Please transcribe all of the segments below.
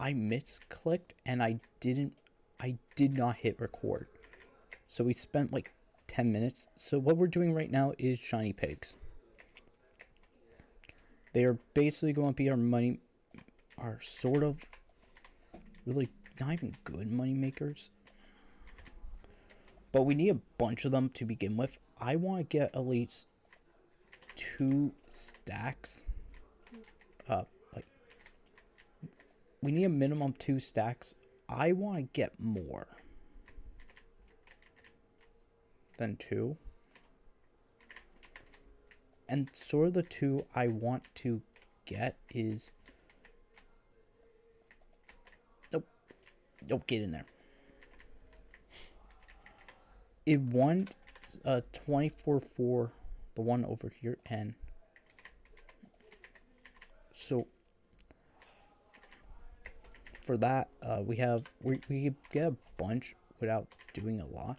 I misclicked and I did not hit record. So we spent like 10 minutes. So what we're doing right now is shiny pigs. They are basically going to be our sort of really not even good money makers. But we need a bunch of them to begin with. I want to get at least 2 stacks. Like we need a minimum 2 stacks. I want to get more than 2. And sort of the 2 I want to get is... Nope, get in there. It won 24-4, the one over here, and so for that, we could get a bunch without doing a lot.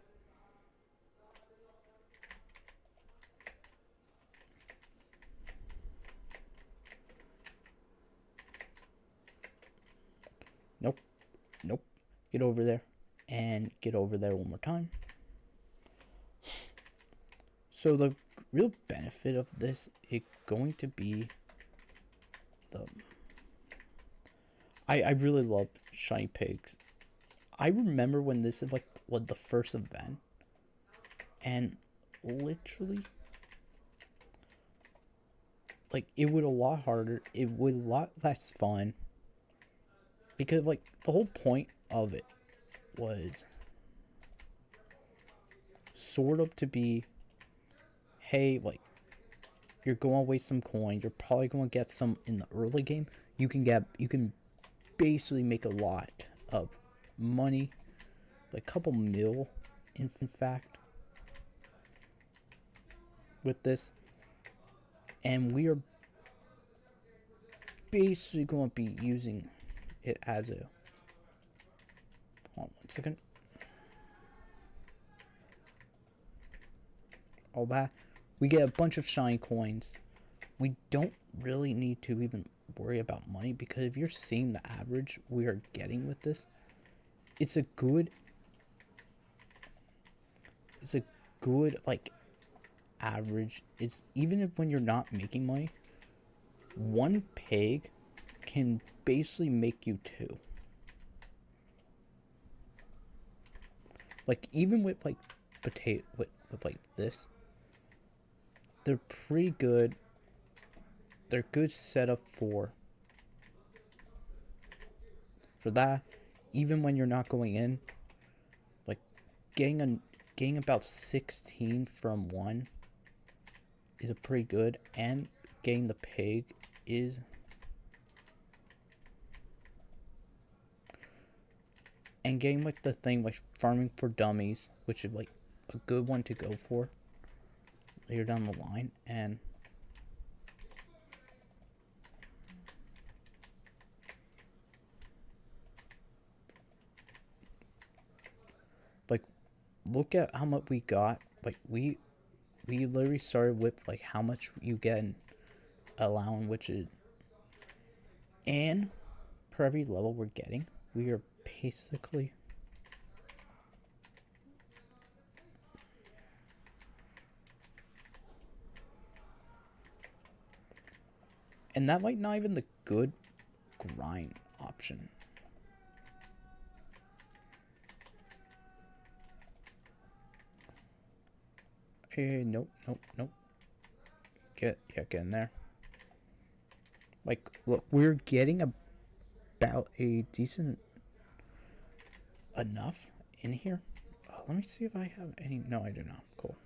Nope. Get over there. And get over there one more time. So the real benefit of this is going to be I really love shiny pigs. I remember when this is like was the first event. And literally like it was a lot harder. It was a lot less fun. Because, like, the whole point of it was sort of to be, hey, like, you're going to waste some coins. You're probably going to get some in the early game. You can basically make a lot of money, like a couple mil, in fact, with this. And we are basically going to be using it as a... Hold on 1 second. All that. We get a bunch of shiny coins. We don't really need to even worry about money, because if you're seeing the average we are getting with this, it's a good like average. It's even if when you're not making money, 1 pig can basically make you 2. Like even with like potato with like this, they're pretty good. They're good setup for that. Even when you're not going in, like getting about 16 from 1 is a pretty good, and getting the pig is and getting like the thing like farming for dummies, which is like a good one to go for later down the line. And like look at how much we got. Like we literally started with like how much you get in allowing, which is, and per every level we're getting, we are basically and that might not even the good grind option. Hey, nope. Get in there. Like, look, we're getting about a decent enough in here. Let me see if I have any. No, I do not. Cool.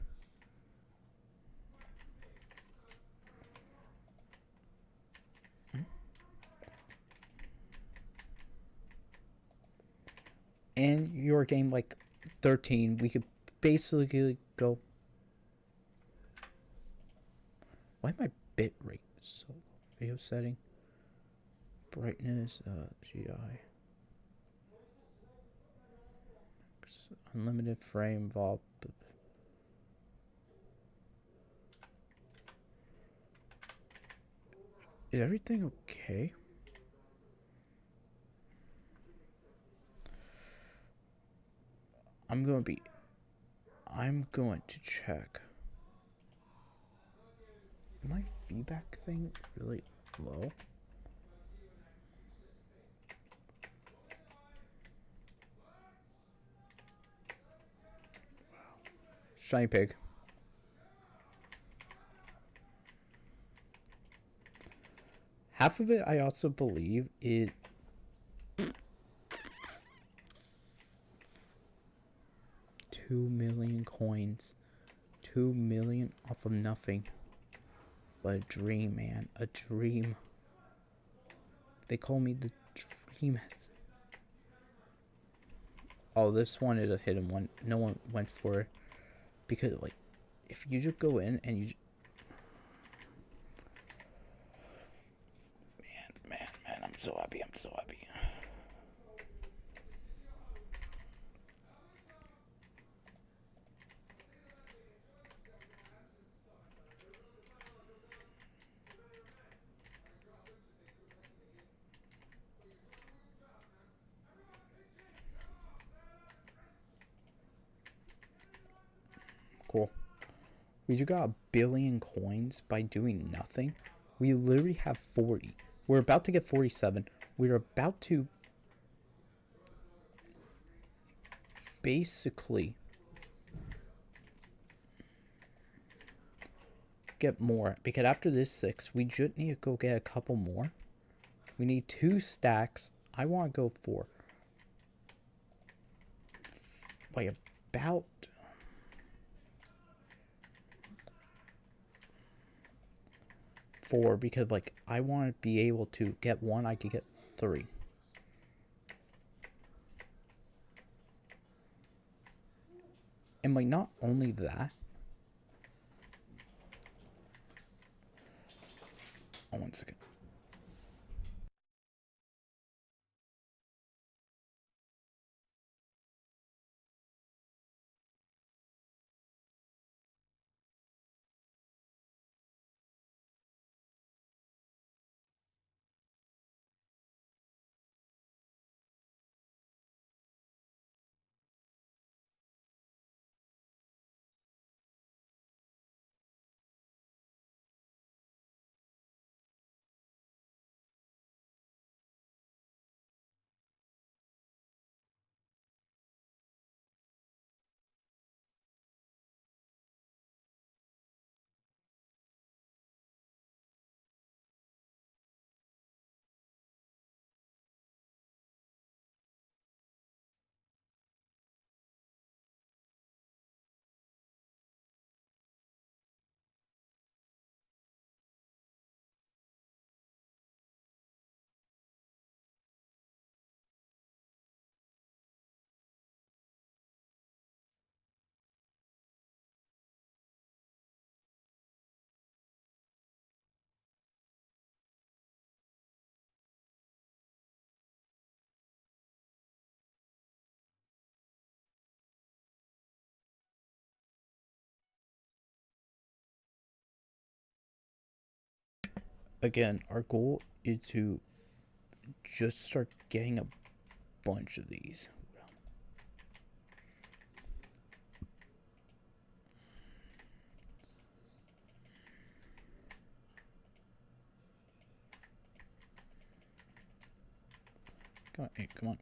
And your game like 13, we could basically go. Why my bit rate so low? Video setting, brightness, GI, unlimited frame vol. Is everything okay? I'm going to check. My feedback thing really low? Shiny pig. Half of it I also believe is 2,000,000 coins. 2,000,000 off of nothing. But a dream, man. A dream. They call me the dream. Oh, this one is a hidden one. No one went for it. Because, like, if you just go in and you... Man, I'm so happy. I'm so happy. Cool. We just got 1,000,000,000 coins by doing nothing. We literally have 40. We're about to get 47. We're about to basically get more. Because after this 6, we just need to go get a couple more. We need 2 stacks. I want to go for like about 4, because like I want to be able to get 1, I could get 3. And like not only that. Oh, 1 second. Again, our goal is to just start getting a bunch of these. Come on, hey, come on.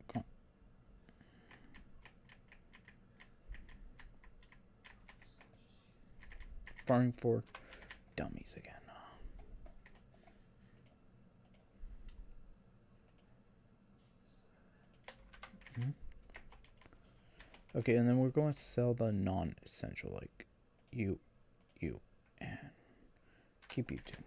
Farming for dummies again. Okay, and then we're going to sell the non-essential, like you, and keep you two.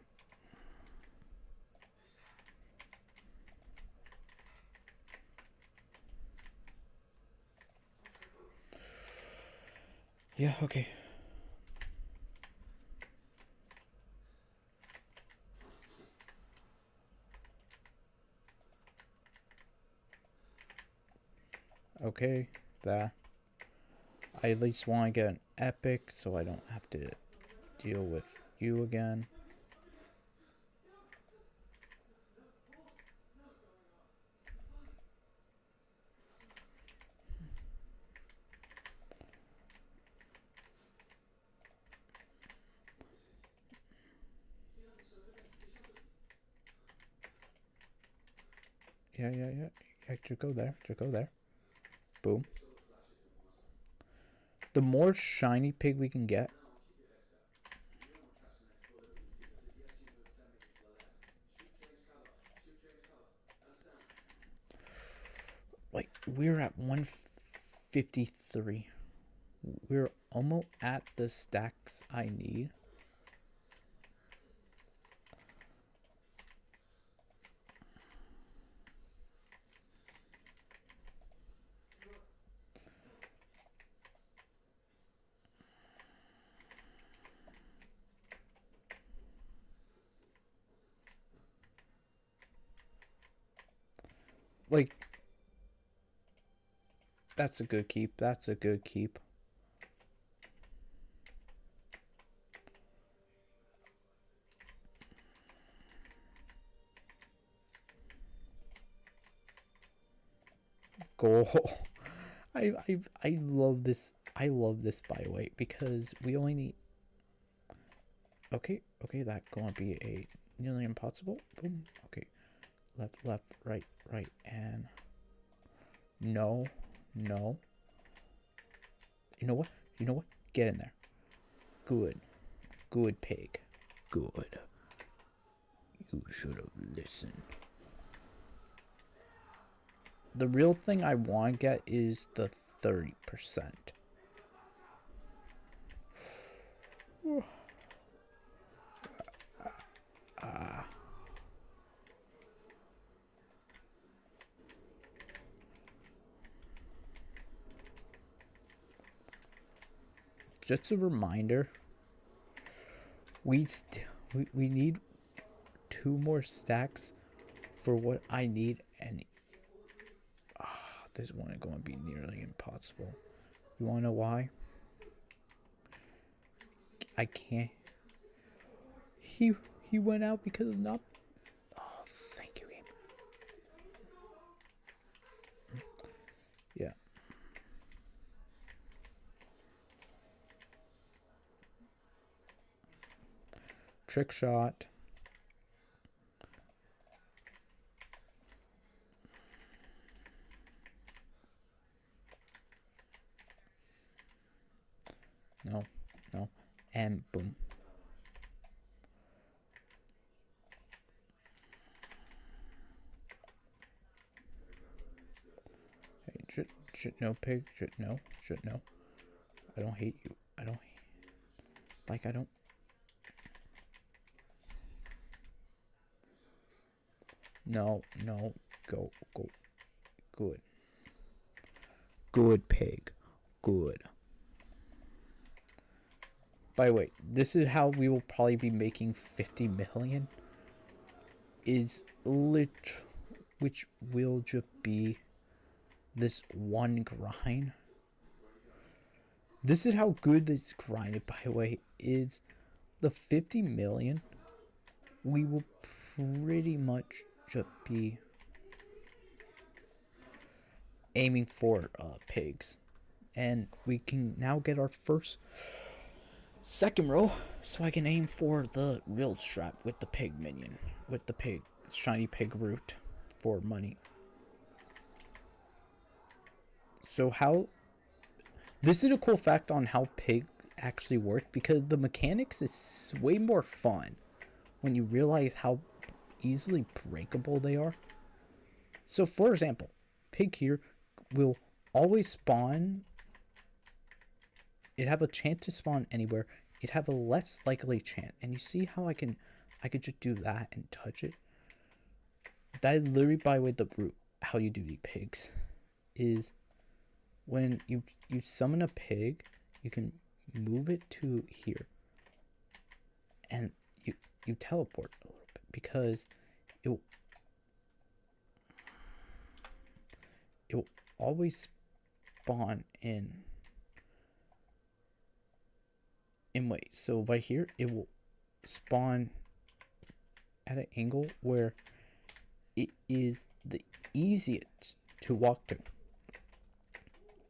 Yeah, okay. Okay, that. I at least want to get an epic so I don't have to deal with you again. Yeah. Just go there. Just go there. Boom. The more shiny pig we can get. Like, we're at 153. We're almost at the stacks I need. Like, that's a good keep. That's a good keep. Goal. I love this. I love this, by the way, because we only need. Okay, that's gonna be a nearly impossible. Boom. Okay, left, right, and no. You know what? Get in there. Good pig. Good. You should have listened. The real thing I want to get is the 30%. Just a reminder, we need 2 more stacks for what I need, and this one is going to be nearly impossible. You want to know why? I can't. He went out because of not. Oh, thank you, game. Yeah. Trick shot. No. And boom. Hey, no pig. No. I don't hate you. I don't. Like, I don't. No. Go. Good pig. Good. By the way, this is how we will probably be making 50 million. Which will just be this one grind. This is how good this grind, by the way, is. The 50 million, we will pretty much just be aiming for pigs. And we can now get our second row, so I can aim for the real strap with the pig minion, with the shiny pig root for money. So this is a cool fact on how pig actually work, because the mechanics is way more fun when you realize how easily breakable they are. So for example, pig here will always spawn. It have a chance to spawn anywhere. It have a less likely chance. And you see how I could just do that and touch it. That is literally, by the way, the root how you do the pigs is when you summon a pig, you can move it to here, and you teleport a little bit, because it will always spawn in ways. So by here, it will spawn at an angle where it is the easiest to walk to.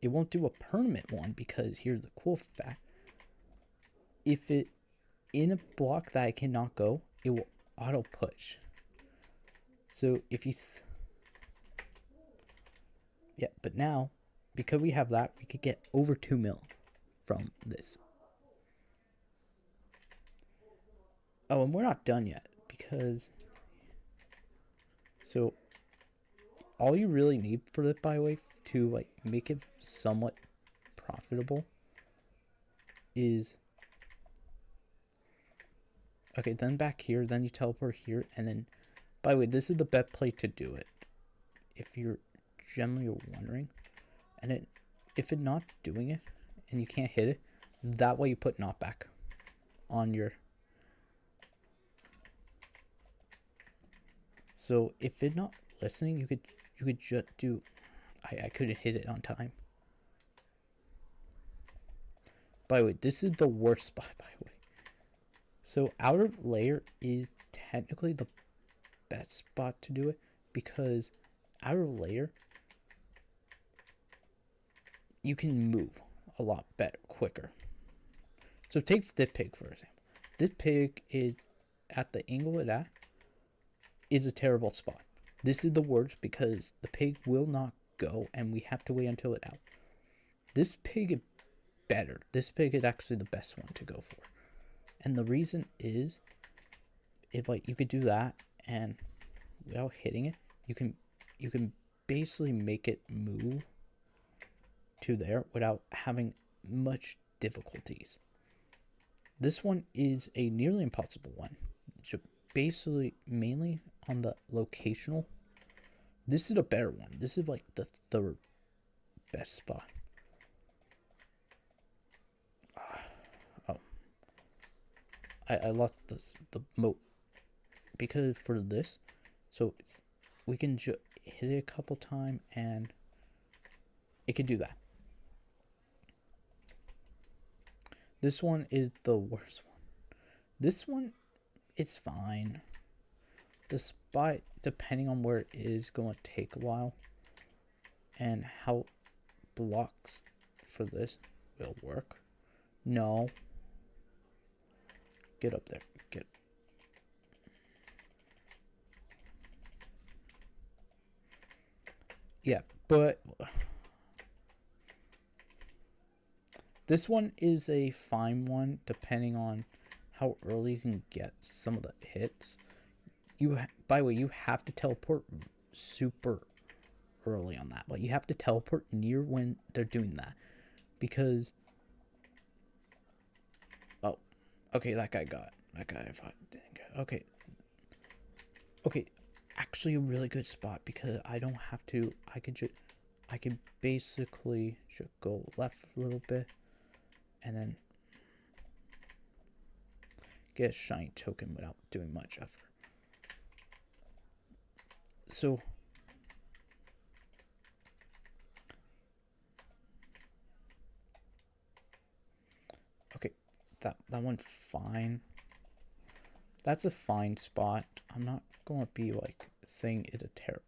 It won't do a permanent one, because here's the cool fact. If it in a block that I cannot go, it will auto push. So if you Yeah, but now, because we have that, we could get over 2 mil from this. Oh, and we're not done yet, because... So, all you really need for it, by the way, to like make it somewhat profitable is... Okay, then back here, then you teleport here, and then... By the way, this is the best place to do it, if you're generally wondering. And if it's not doing it, and you can't hit it, that way you put knockback on your... So if it's not listening, you could just do... I couldn't hit it on time. By the way, this is the worst spot, by the way. So outer layer is technically the best spot to do it, because outer layer you can move a lot better, quicker. So take this pig for example. This pig is at the angle of that is a terrible spot. This is the worst because the pig will not go and we have to wait until it's out. This pig is better. This pig is actually the best one to go for. And the reason is, if like you could do that and without hitting it, you can basically make it move to there without having much difficulties. This one is a nearly impossible one. So basically mainly on the locational. This is a better one. This is like the third best spot. Oh. I lost the moat. Because for this, so we can hit it a couple times and it can do that. This one is the worst one. This one is fine. The spot, depending on where it is, going to take a while. And how blocks for this will work. No. Get up there. Get. Yeah, but this one is a fine one, depending on how early you can get some of the hits. By the way, you have to teleport super early on that. But you have to teleport near when they're doing that, because oh, okay, that guy got that guy. If I didn't get okay, actually a really good spot because I don't have to. I can basically just go left a little bit. And then get a shiny token without doing much effort. So okay, that one's fine. That's a fine spot. I'm not gonna be like saying it's a terrible.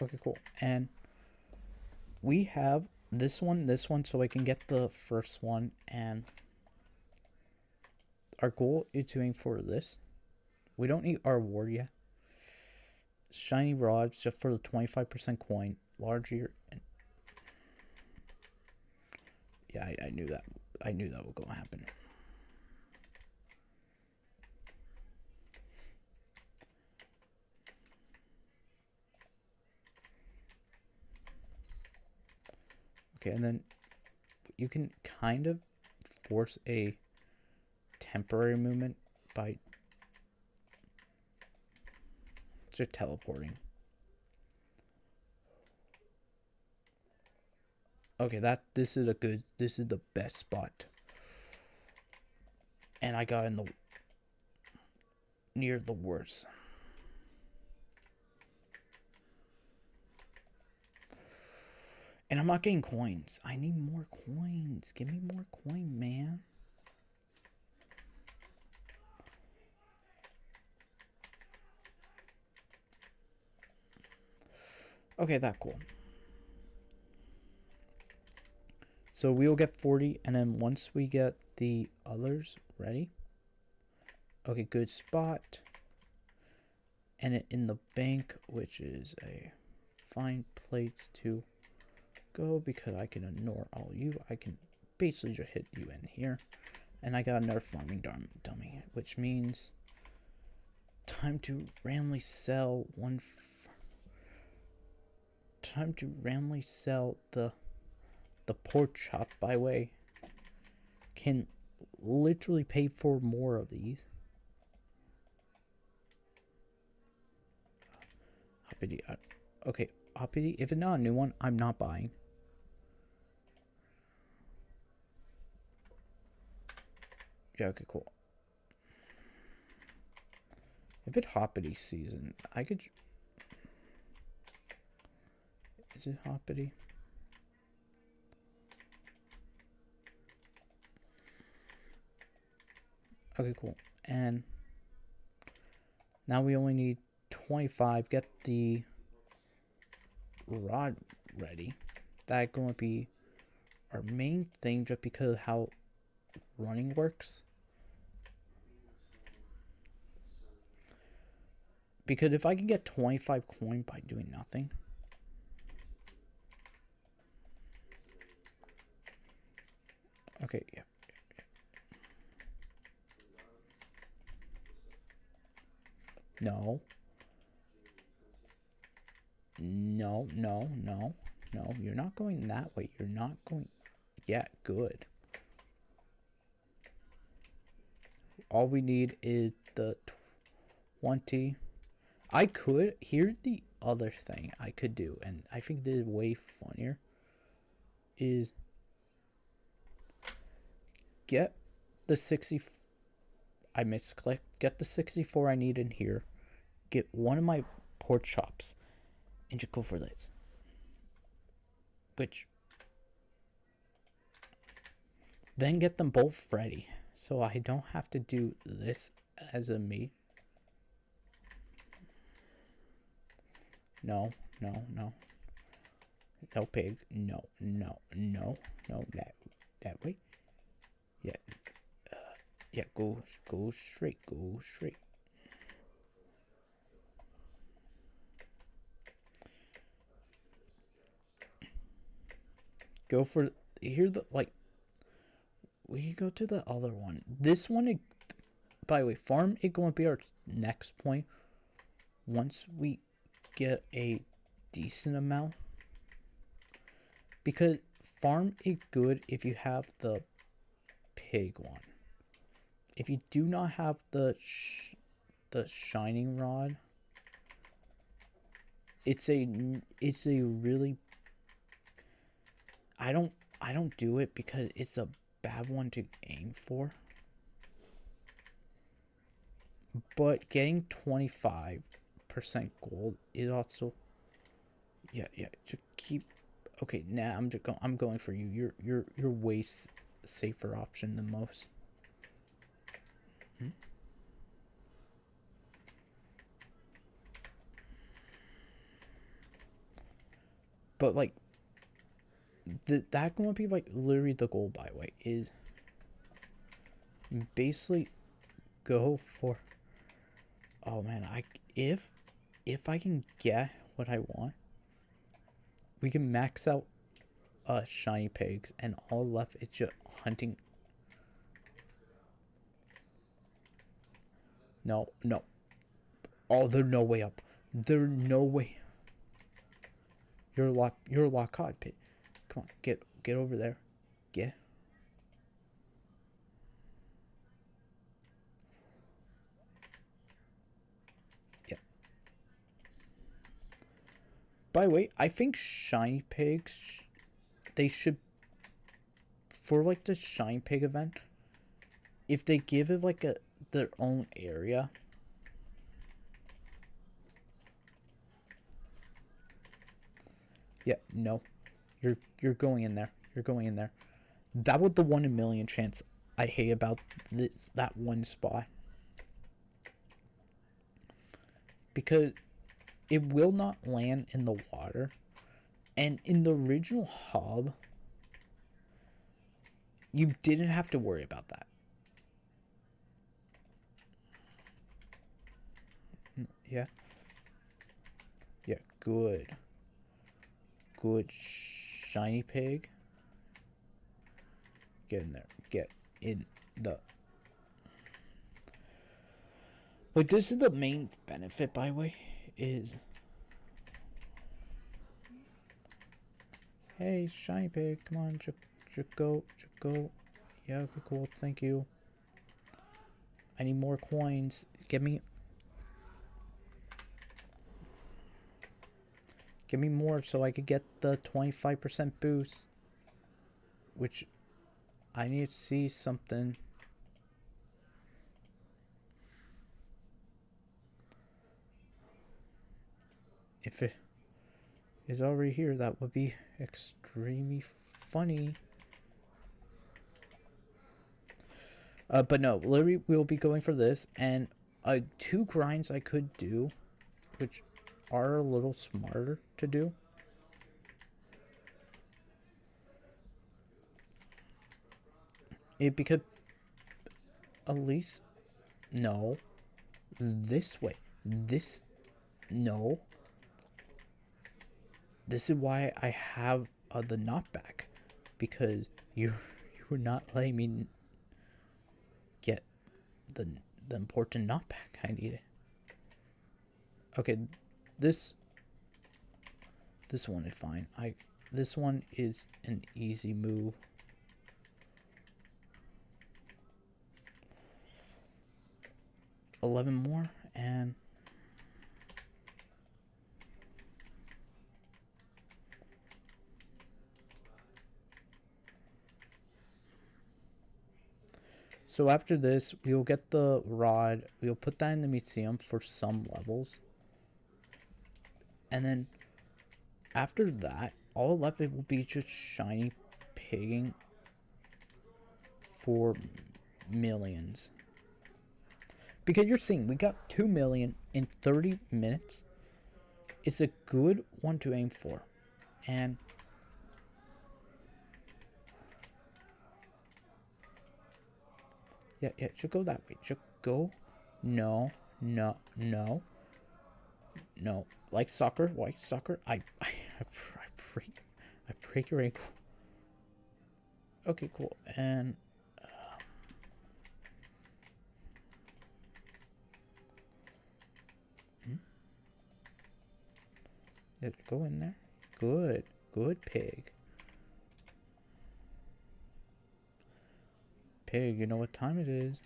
Okay, cool. And we have this one, so I can get the first one. And our goal is to aim for this. We don't need our reward yet. Shiny rods just for the 25% coin. Larger. And yeah, I knew that. I knew that was going to happen. Okay, and then you can kind of force a temporary movement by just teleporting. Okay, this is the best spot. And I got in the near the worst. And I'm not getting coins. I need more coins. Give me more coin, man. Okay, that's cool. So we will get 40, and then once we get the others ready. Okay, good spot. And it in the bank, which is a fine place to go because I can ignore all you. I can basically just hit you in here. And I got another farming dummy, which means time to randomly sell time to randomly sell the pork chop. By the way, can literally pay for more of these. Hoppity, okay, Hoppity, if it's not a new one, I'm not buying. Yeah, okay, cool. If it's Hoppity season, I could... Is it Hoppity? Okay, cool. And now we only need 25. Get the rod ready. That's going to be our main thing just because of how running works. Because if I can get 25 coin by doing nothing. Okay, yeah. No. No, no, no, no. You're not going that way. You're not going... Yeah, good. All we need is the 20. I could... Here's the other thing I could do, and I think this is way funnier, is get the 60... I misclicked. Get the 64 I need in here. Get one of my pork chops. And just go for this. Which... Then get them both ready. So I don't have to do this as a me. No, no, no. No pig. No, no, no, no. That way. Yeah. Yeah, go straight. Go straight. Go for... Here the... Like... We go to the other one. This one... By the way, farm is going to be our next point. Once we get a decent amount. Because farm is good if you have the pig one. If you do not have the shining rod, it's a really... I don't do it because it's a bad one to aim for. But getting 25% gold is also... Yeah, just keep... Okay, nah, I'm going for you. You're way safer option than most. But like that going to be like literally the goal, by the way, is basically go for... Oh man, if I can get what I want, we can max out shiny pigs, and all left is just hunting. No. Oh, there's no way up. There's no way. You're a lot caught, pig. Come on, get over there. Get. Yeah. By the way, I think shiny pigs, they should, for like the shiny pig event, if they give it like their own area. Yeah, no. You're going in there. You're going in there. That was the 1 in a million chance I hate about that one spot. Because it will not land in the water. And in the original hub, You didn't have to worry about that. Yeah. Yeah, good. Good shiny pig. Get in there. Get in the... Like, this is the main benefit, by the way, is... Hey, shiny pig, come on, just go. Yeah, okay, cool, thank you. I need more coins. Give me more so I could get the 25% boost. Which, I need to see something. If it is already here, that would be extremely funny. But no, literally we'll be going for this, and 2 grinds I could do, which are a little smarter to do. Because at least, no, this way, no. This is why I have the knockback, because you were not letting me get the important knockback I needed. Okay, this one is fine. This one is an easy move. $11 more, and so after this, we'll get the rod. We'll put that in the museum for some levels. And then after that, all left it will be just shiny pigging for millions. Because you're seeing, we got 2 million in 30 minutes. It's a good one to aim for. And yeah, should go that way. Should go. No. Like soccer, white soccer. I break your ankle. Okay, cool. And go in there. Good pig. Pig, you know what time it is?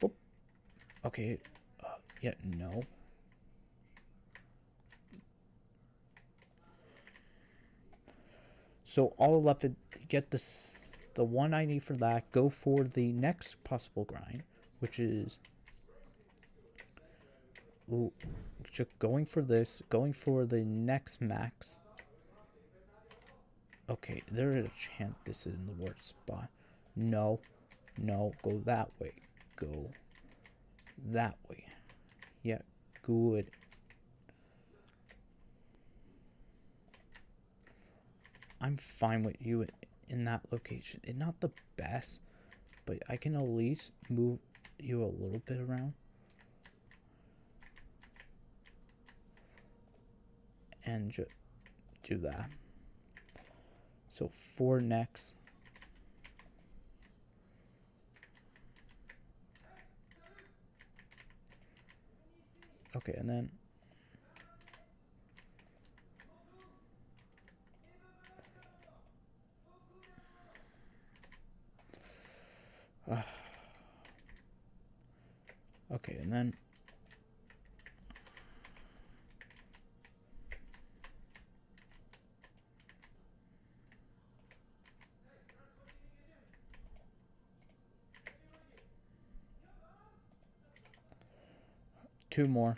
Boop. Okay. Yeah, no. So all left to get this, the one I need for that. Go for the next possible grind, which is just going for this, going for the next max. Okay, there is a chance this is in the worst spot. No, go that way. Go that way. Yeah, good. I'm fine with you in that location. It's not the best, but I can at least move you a little bit around. And just do that. So 4 next. Okay, and then okay, and then two more,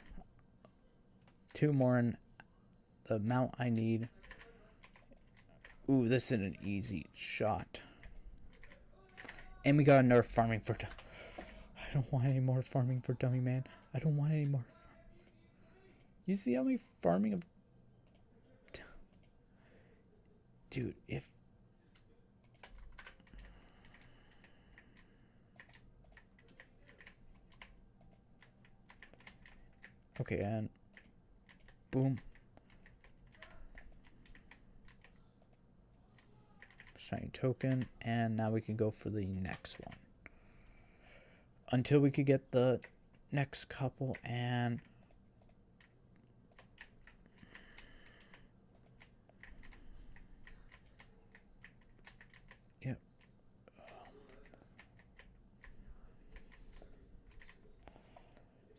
and the amount I need. Ooh, this is an easy shot. And we got another farming for... I don't want any more farming for dummy, man. I don't want any more. You see how many farming of... Dude, if... Okay, and... Boom. Shiny token, and now we can go for the next one. Until we could get the next couple, and... Yep.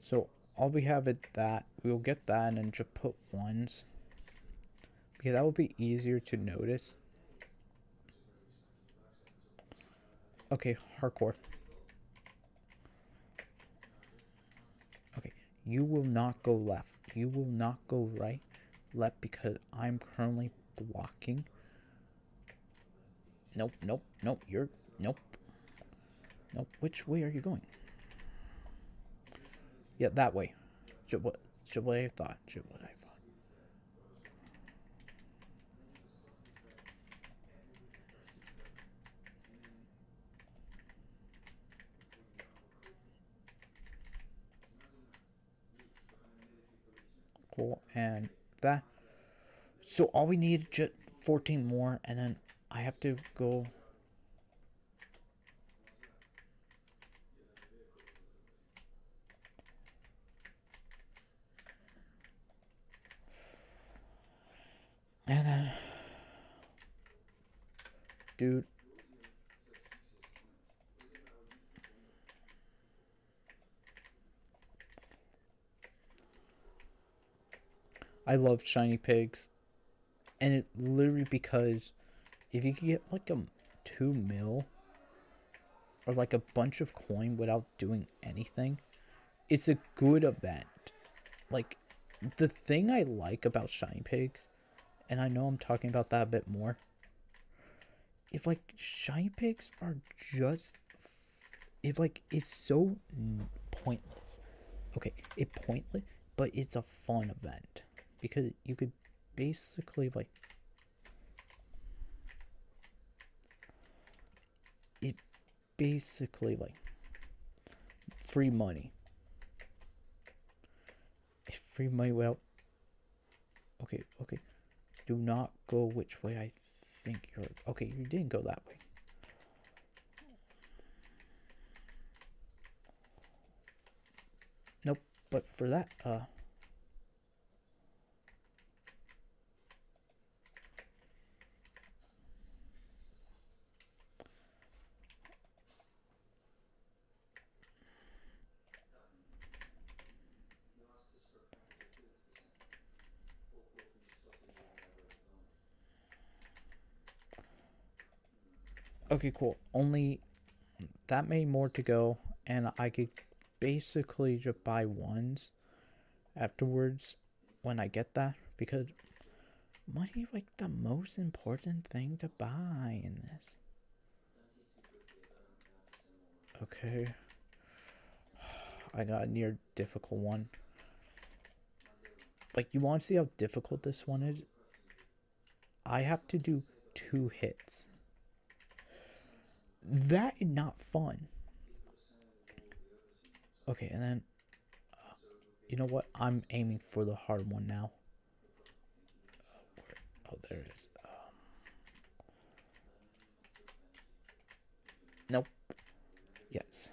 So, all we have is that. We'll get that and then just put ones. Because that will be easier to notice. Okay, hardcore. Okay, you will not go left. You will not go right, left, because I'm currently blocking. Nope, nope, nope, you're... Nope. Nope, which way are you going? Yeah, that way. Just what I thought. Just what I thought. Cool, and that. So all we need is just 14 more, and then I have to go. And then, dude. I love shiny pigs, and it literally because if you could get like a 2 mil or like a bunch of coin without doing anything, it's a good event. Like, the thing I like about shiny pigs, and I know I'm talking about that a bit more, if like shiny pigs are just, if like it's so pointless. Okay, it's pointless, but it's a fun event because you could basically like it basically like free money. Free money without. Okay, okay. Do not go which way I think you're. Okay, you didn't go that way. Nope, but for that, okay, cool. Only that many more to go, and I could basically just buy ones afterwards when I get that, because money is like the most important thing to buy in this. Okay. I got a near difficult one. Like, you want to see how difficult this one is? I have to do 2 hits. That is not fun. Okay, and then, you know what? I'm aiming for the hard one now. Oh, there it is. Nope. Yes.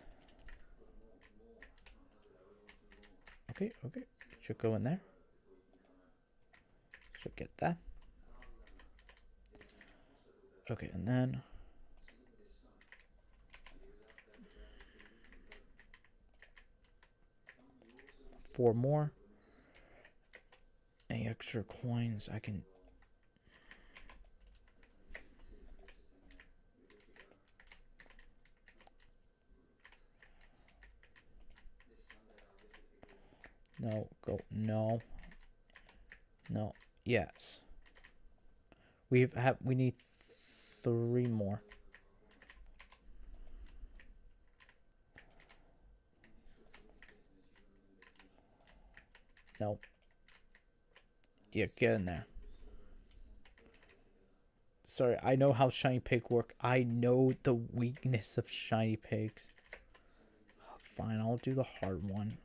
Okay, okay. Should go in there. Should get that. Okay, and then... 4 more. Any extra coins I can... No, go. No. No. Yes. We need 3 more. No. Yeah, get in there. Sorry, I know how shiny pig work. I know the weakness of shiny pigs. Fine, I'll do the hard one.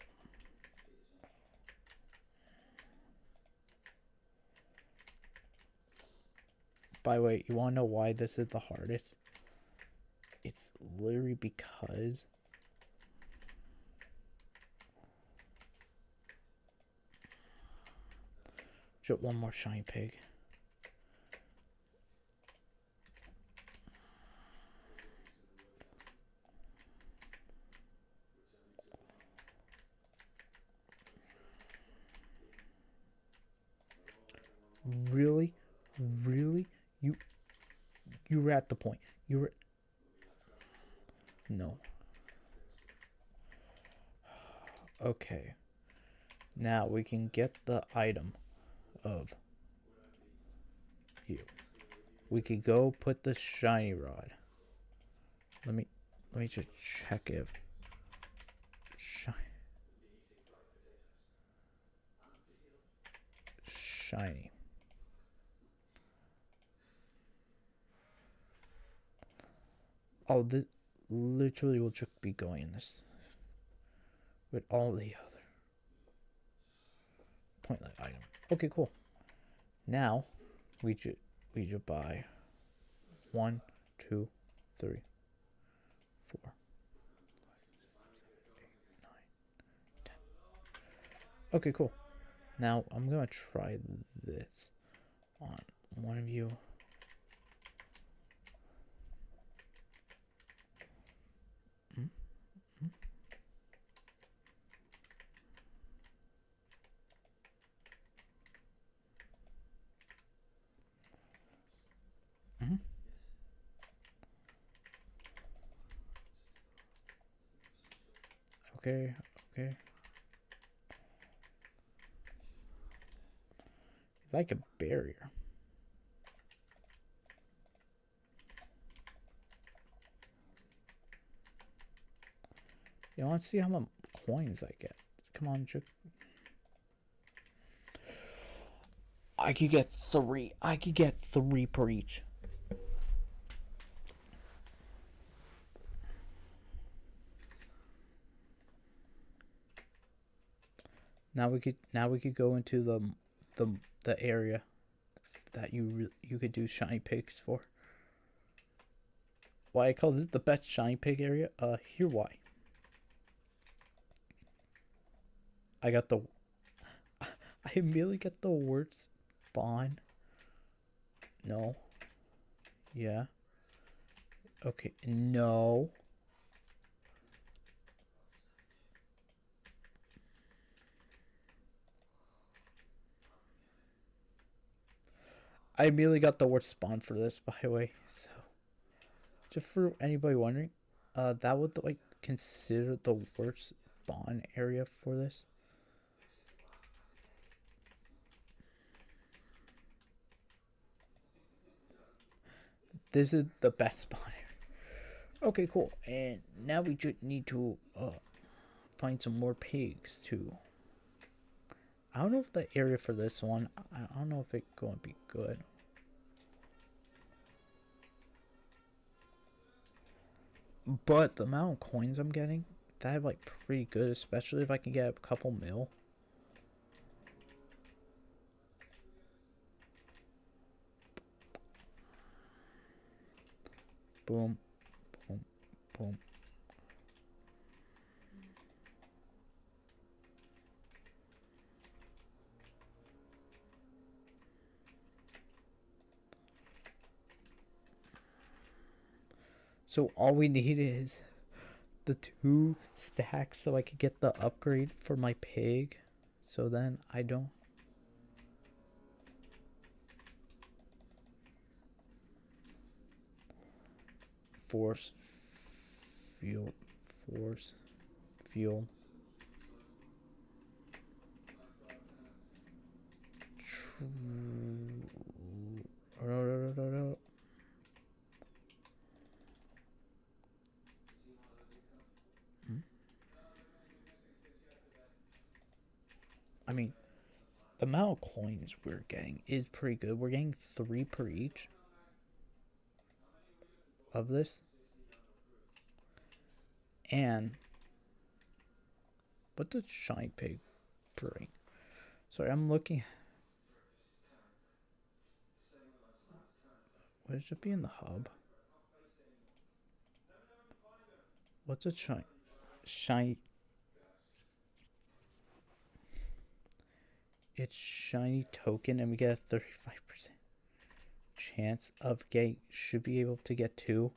By the way, you want to know why this is the hardest? It's literally because just one more shiny pig. Really? Really? You were at the point. You were... No. Okay. Now we can get the item of you. We could go put the shiny rod. Let me just check if shiny. Oh, this literally will just be going in this with all the other pointless item. Okay, cool. Now we just buy 1, 2, 3, 4, 5, 6, 7, 8, 9, 10. Okay, cool. Now I'm gonna try this on one of you. Okay. Like a barrier. You want to see how many coins I get? Come on, I could get 3. I could get 3 per each. Now we could go into the area that you could do shiny pigs for. Why I call this the best shiny pig area? Here why. I immediately get the word spawn. No. Yeah. Okay. No. I immediately got the word spawn for this, by the way. So, just for anybody wondering, that would like consider the worst spawn area for this. This is the best spawn area. Okay, cool. And now we just need to find some more pigs too. I don't know if the area for this one, I don't know if it's going to be good. But the amount of coins I'm getting, that like pretty good, especially if I can get a couple mil. Boom, boom, boom. So all we need is the 2 stacks so I could get the upgrade for my pig. So then I don't. Force, fuel. I mean, the amount of coins we're getting is pretty good. We're getting 3 per each. of this. And what does shiny pig bring? Sorry, I'm looking. What should be in the hub? What's a shiny? It's shiny token, and we get a 35% chance of getting. Should be able to get 2.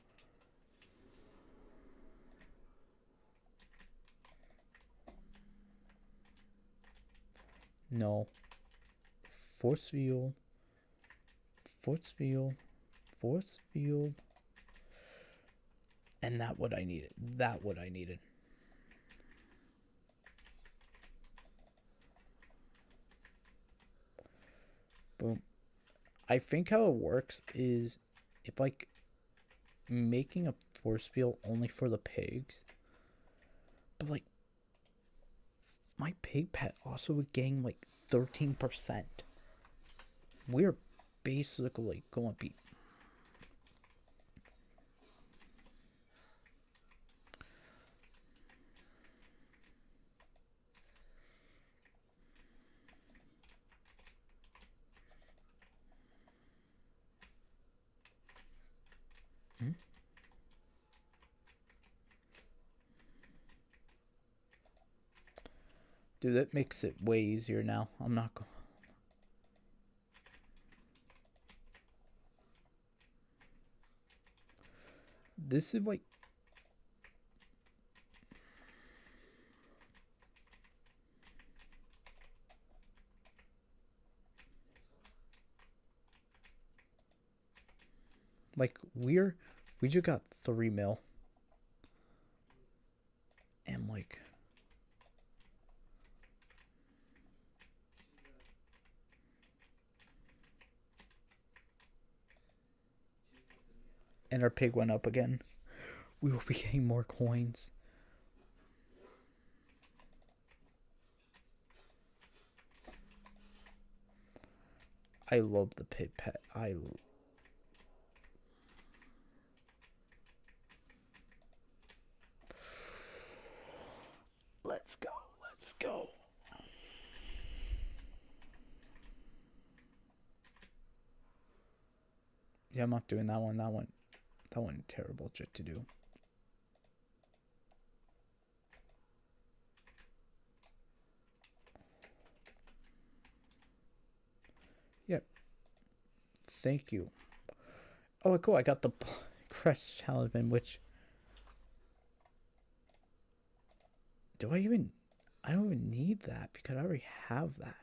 No. Force field. Force field. Force field. And that what I needed. That what I needed. Boom. I think how it works is if like making a force field only for the pigs. But like my pig pet also would gain like 13%. We're basically going to be Dude, that makes it way easier now. I'm not going. This is like. Like, we just got 3 mil. And like. And our pig went up again. We will be getting more coins. I love the pig pet. Let's go. Let's go. Yeah, I'm not doing that one. That one terrible shit to do. Yep. Thank you. Oh, cool. I got the Crest Talisman, which. I don't even need that because I already have that.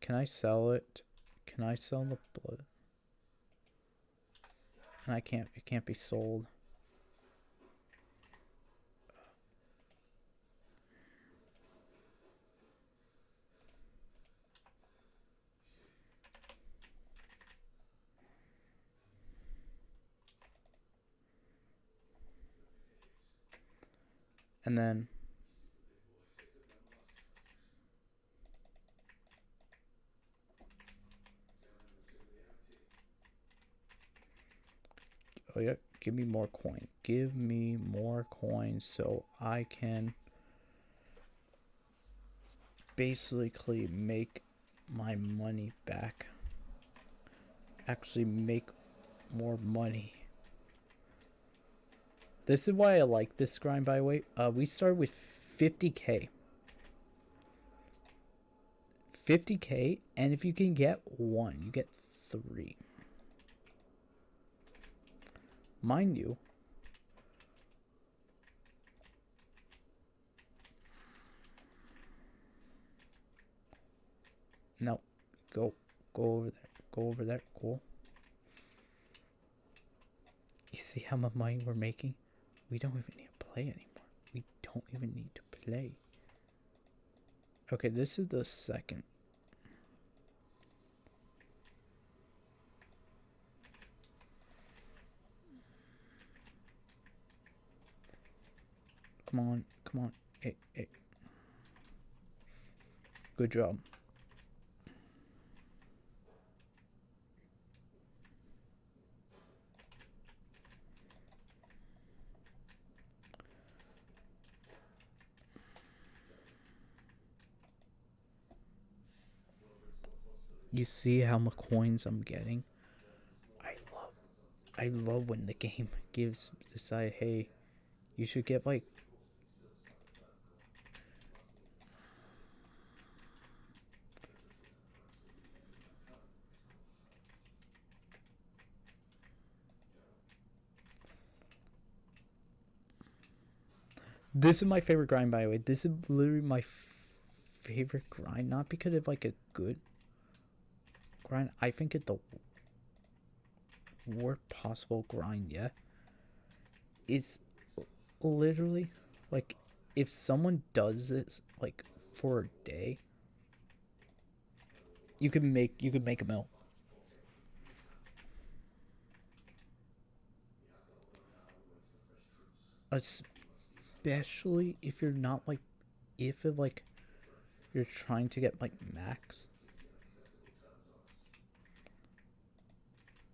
Can I sell it? Can I sell the blood? And I can't. It can't be sold. And then. Oh yeah, give me more coin. Give me more coins so I can basically make my money back. Actually make more money. This is why I like this grind, by the way. We started with 50k. 50k, and if you can get 1, you get 3. Mind you, no, go over there. Go over there. Cool. You see how much money we're making? We don't even need to play anymore. We don't even need to play. Okay, this is the second. Come on, come on. Hey, hey. Good job. You see how much coins I'm getting? I love I love when the game gives decide, hey, you should get like this is my favorite grind, by the way. This is literally my favorite grind, not because of like a good grind. I think it's the worst possible grind yet. It's literally like if someone does this like for a day, you could make a mill. Especially if you're not like if it like you're trying to get like max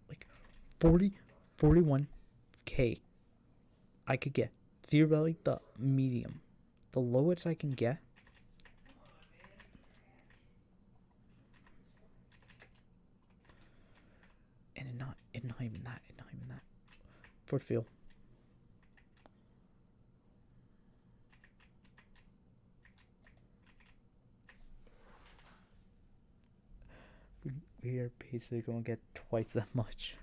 like 41k I could get theoretically the medium. The lowest I can get and it not even that. Fourth field. We are basically gonna get twice that much.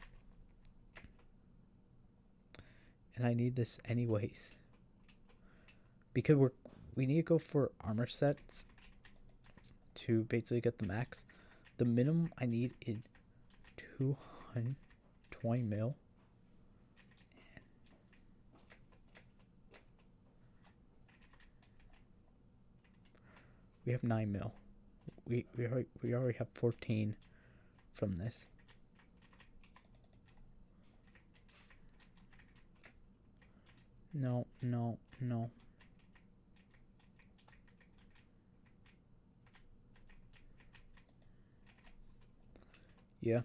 And I need this anyways. Because we need to go for armor sets to basically get the max. The minimum I need is 220 mil. We have 9 mil. We already have 14 from this. No. Yeah.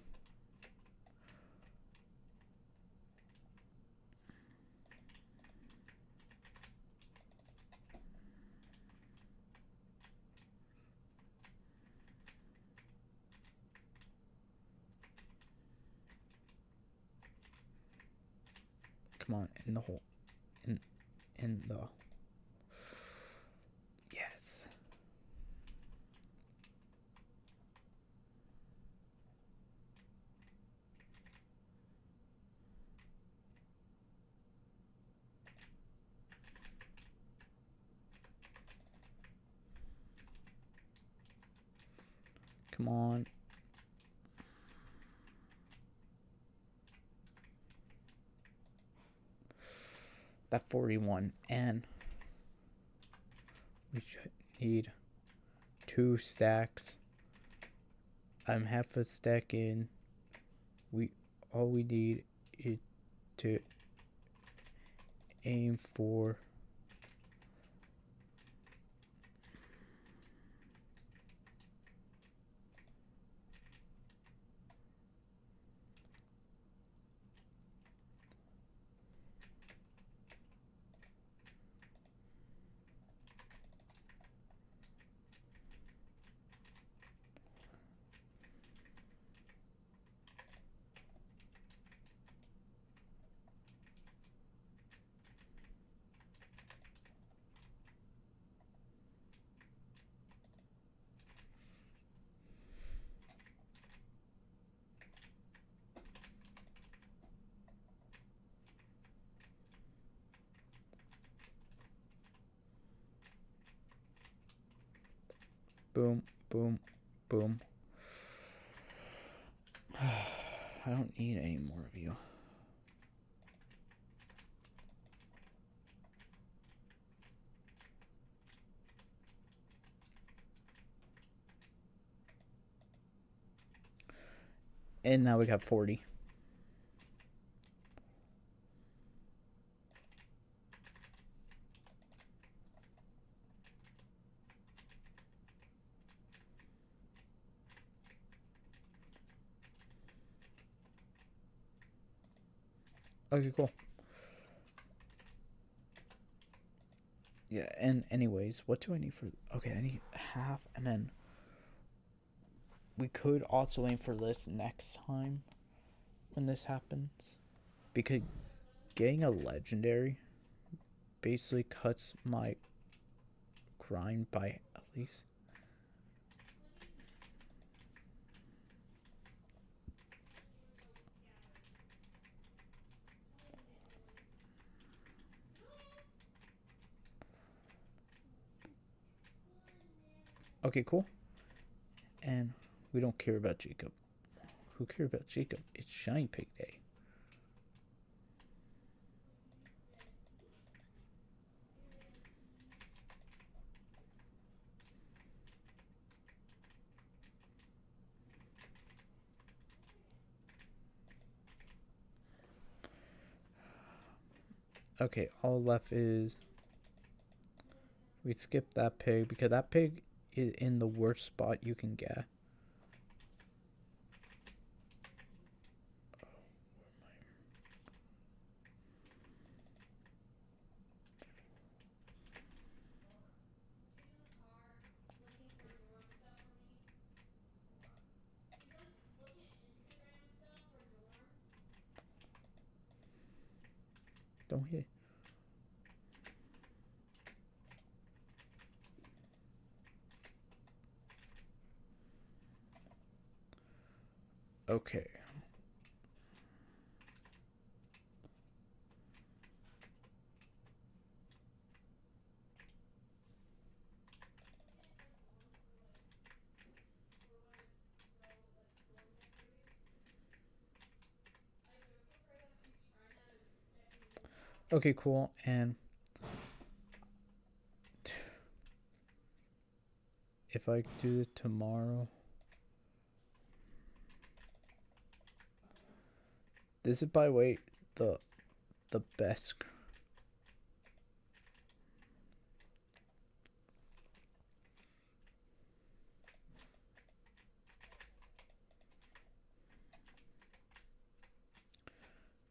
Come on, in the hole. In the... Yes. Come on. That 41, and we should need 2 stacks. I'm half a stack in. All we need is to aim for boom, boom, boom. I don't need any more of you. And now we got 40. Okay, cool. Yeah, and anyways, what do I need for... Okay, I need half, and then we could also aim for this next time when this happens, because getting a legendary basically cuts my grind by at least. Okay, cool. And we don't care about Jacob. Who cares about Jacob? It's Shiny Pig Day. Okay, all left is we skip that pig because that pig is in the worst spot you can get. Don't hit. Okay. Okay, cool. And if I do it tomorrow, this is by the way the best.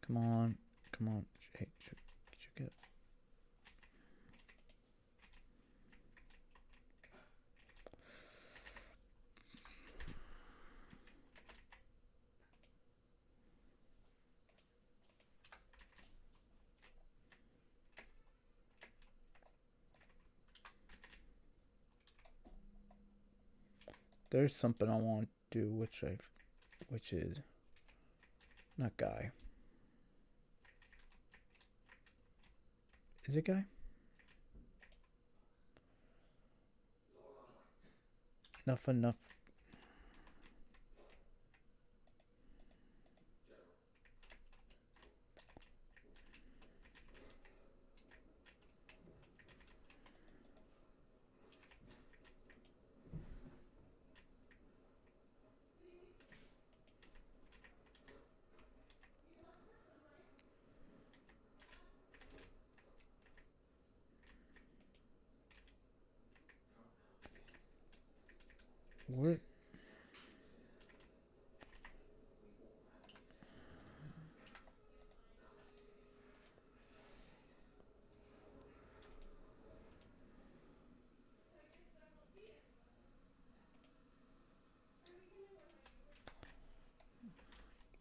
Come on, come on. Hey, check it. There's something I want to do, which is not guy. Is it guy? Enough. What?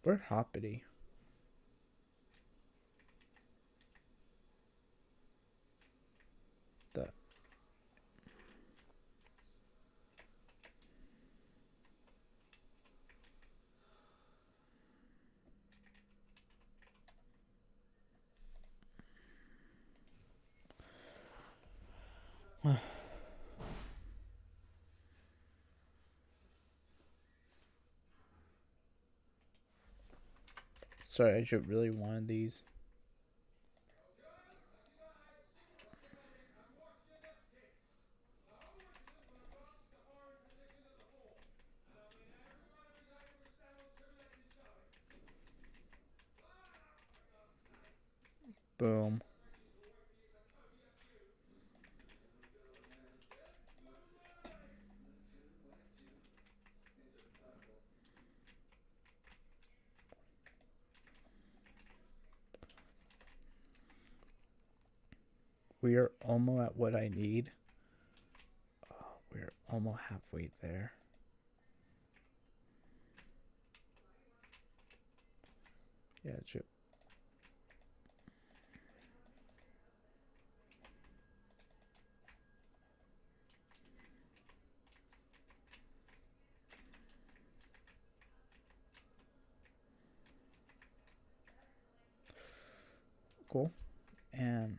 Where's Hoppity? The Sorry, I should really wanted these. Boom. We are almost at what I need. Oh, we're almost halfway there. Yeah, true. Cool. And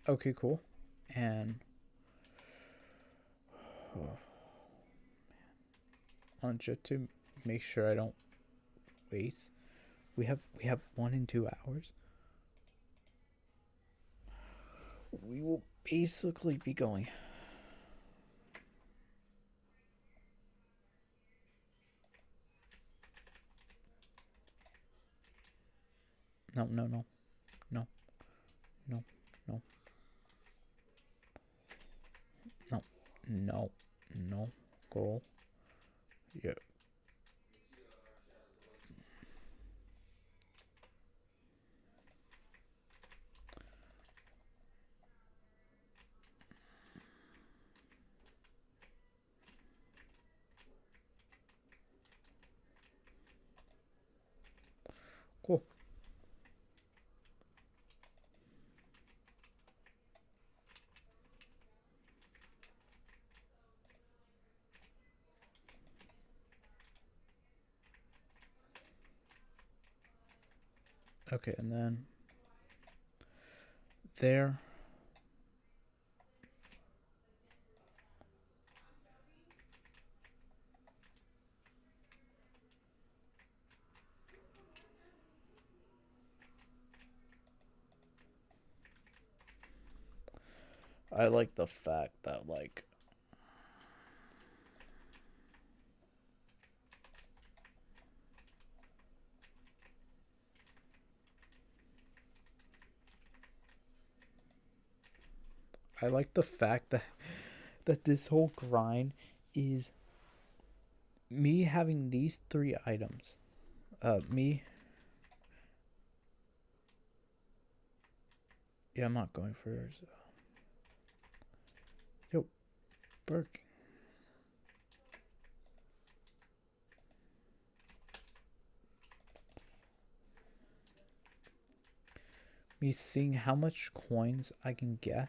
okay, cool. And just to make sure I don't waste, we have 1 and 2 hours. We will basically be going. No, no, no, no, no, no, no, no, no. Go. Yeah. Cool. Okay, and then there. I like the fact that, like, I like the fact that this whole grind is me having these 3 items. Me. Yeah, I'm not going for yours. Yo, Burke. Me seeing how much coins I can get.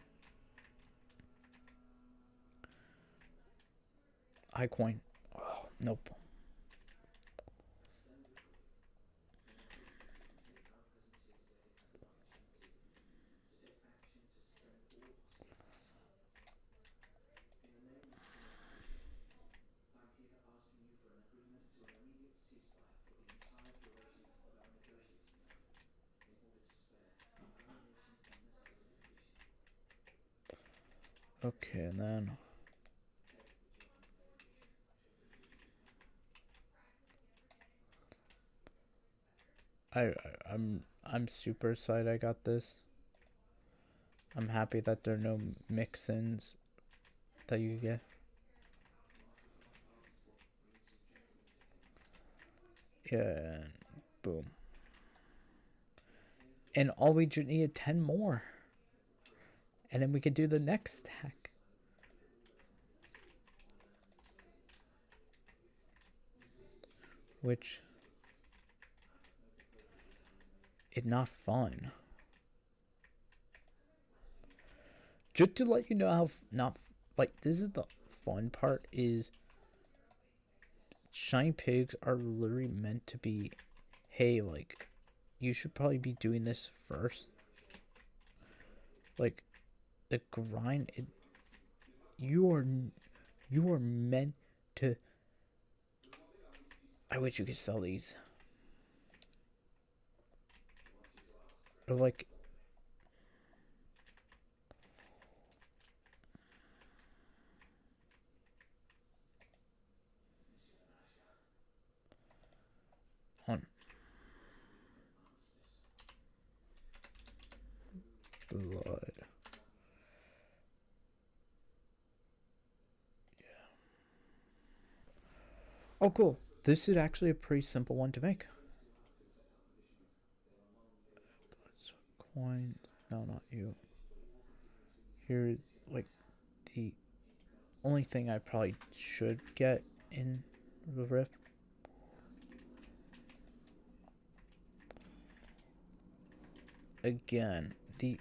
High coin. Oh, nope. Okay, and then I'm super excited I got this. I'm happy that there are no mix-ins that you get. Yeah, and boom. And all we just needed 10 more. And then we could do the next stack. Which is not fun. Just to let you know how not like this is the fun part is shiny pigs are literally meant to be, hey, like you should probably be doing this first. Like the grind, you are meant to. I wish you could sell these. Or like on blood. Oh, cool. This is actually a pretty simple one to make. Coins. No, not you. Here's like the only thing I probably should get in the rift. Again, the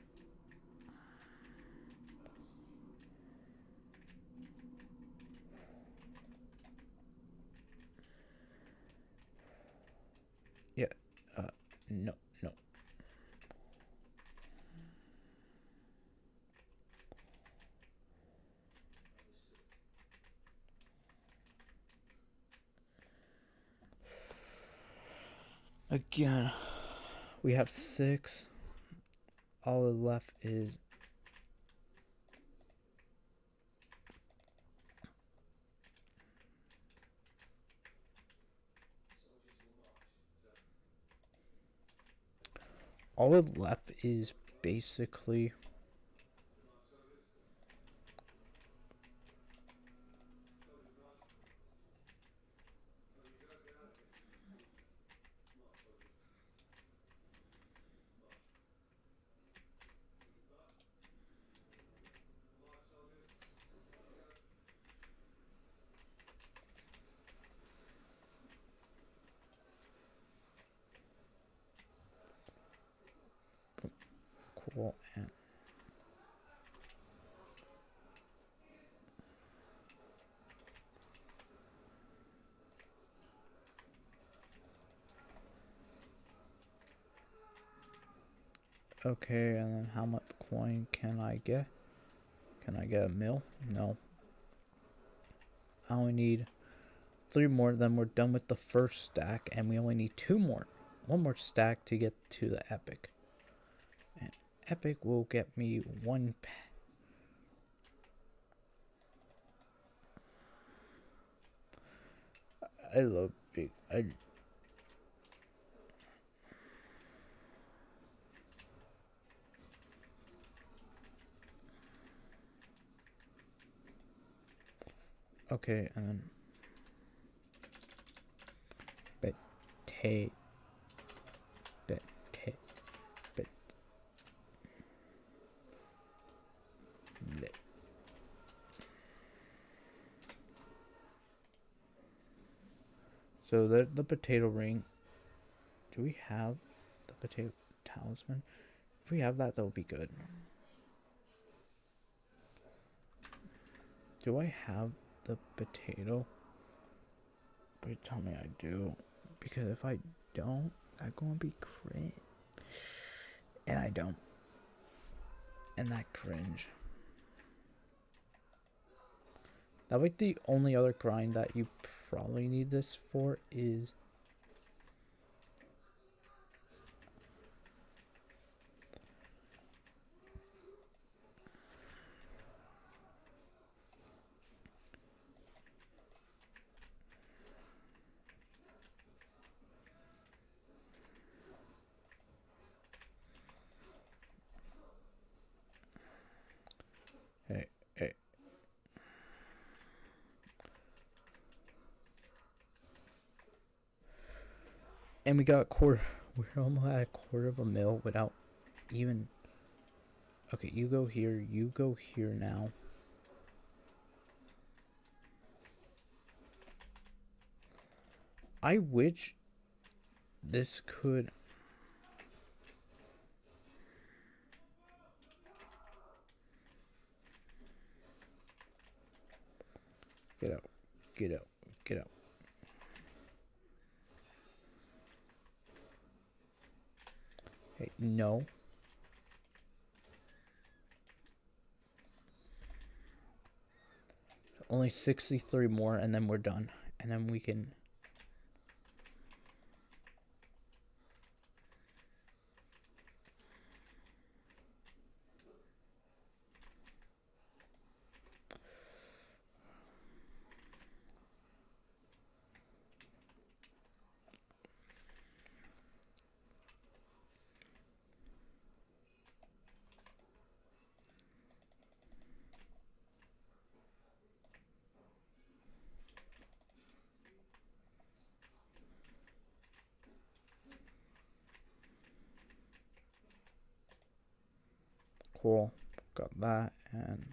yeah, no, no. Again, we have 6. All left is basically cool and okay, and then how much coin can I get? Can I get a mil? No. I only need 3 more, then we're done with the first stack, and we only need 2 more. 1 more stack to get to the epic. And epic will get me 1 I love big. Okay, and then so the potato ring. Do we have the potato talisman? If we have that, that'll be good. Do I have the potato? Please tell me I do. Because if I don't, that's gonna be cringe. And I don't. And that cringe. That like the only other grind that you probably need this for is hey. And we got a quarter. We're almost at a quarter of a mil without even. Okay, you go here. You go here now. I wish this could. Get out. Get out. Get out. Hey, no. Only 63 more and then we're done. And then we can... Cool. Got that. And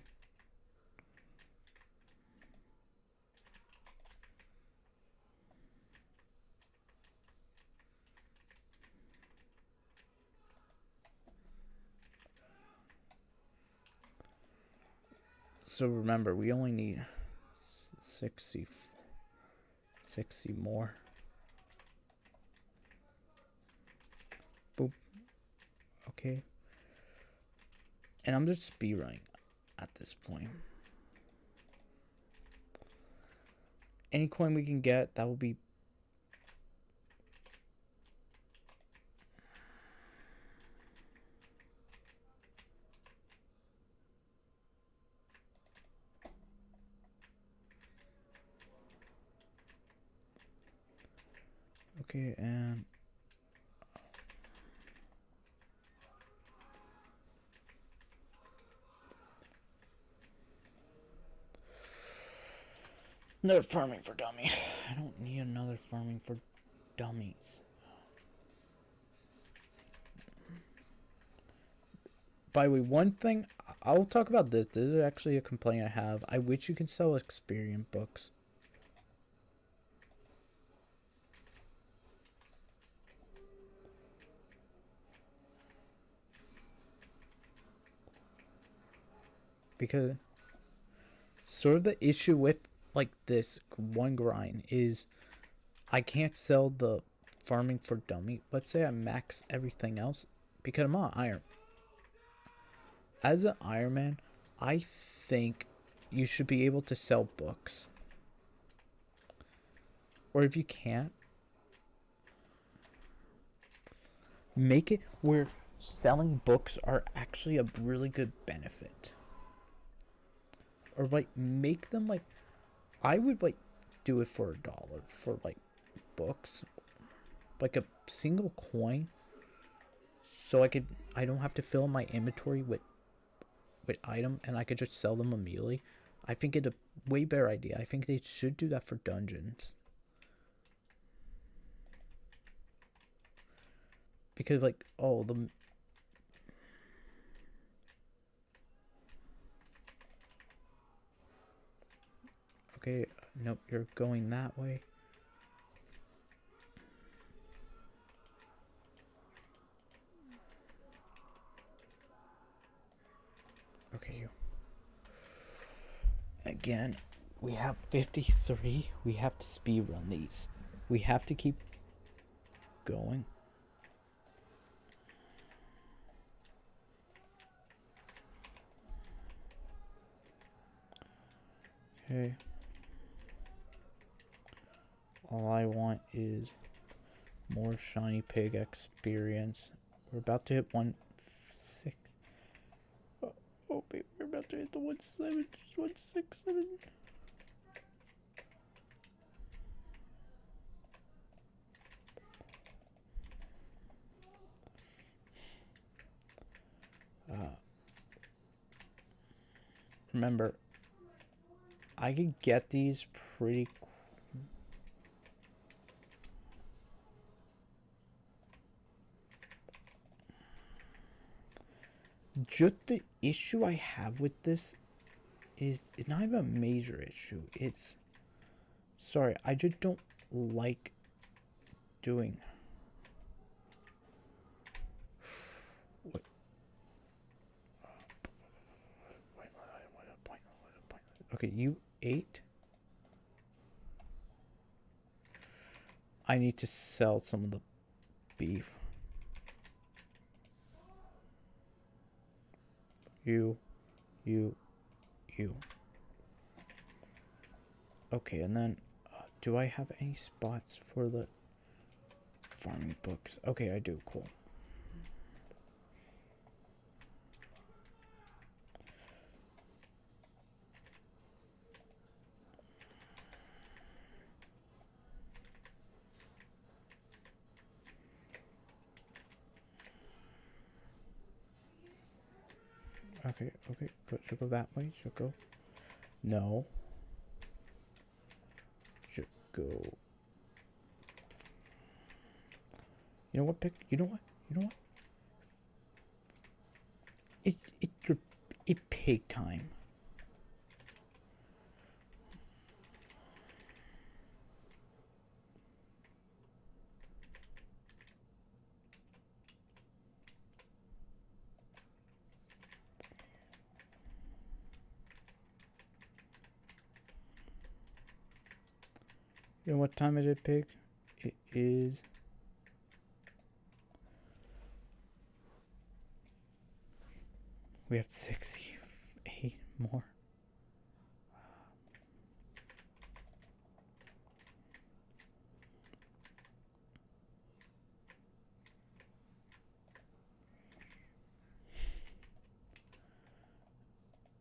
so remember, we only need 60 more. Boop. Okay. And I'm just speedrunning at this point. Any coin we can get, that will be... Okay, and... Another farming for dummy. I don't need another farming for dummies. By the way, one thing, I'll talk about this. This is actually a complaint I have. I wish you could sell experience books. Because sort of the issue with like this one grind is I can't sell the farming for dummy. Let's say I max everything else because I'm on iron. As an Iron Man, I think you should be able to sell books. Or if you can't, make it where selling books are actually a really good benefit. Or like make them like, I would like do it for $1 for like books, like a single coin, so I don't have to fill my inventory with item, and I could just sell them immediately. I think it's a way better idea. I think they should do that for dungeons. Because like, oh, the... Okay, nope, you're going that way. Okay, you. Again, we have 53. We have to speed run these. We have to keep going. Okay. All I want is more shiny pig experience. We're about to hit 1-6. Oh, baby, we're about to hit the 167. Remember, I could get these pretty quick. Just the issue I have with this is it's not even a major issue. It's, sorry, I just don't like doing. What? Okay, you ate. I need to sell some of the beef. You. Okay, and then do I have any spots for the farming books? Okay, I do. Cool. Okay, should go that way, should go. No. Should go. You know what, pick? You know what? a pig time. You know what time it is, pig? It is... We have 68 more.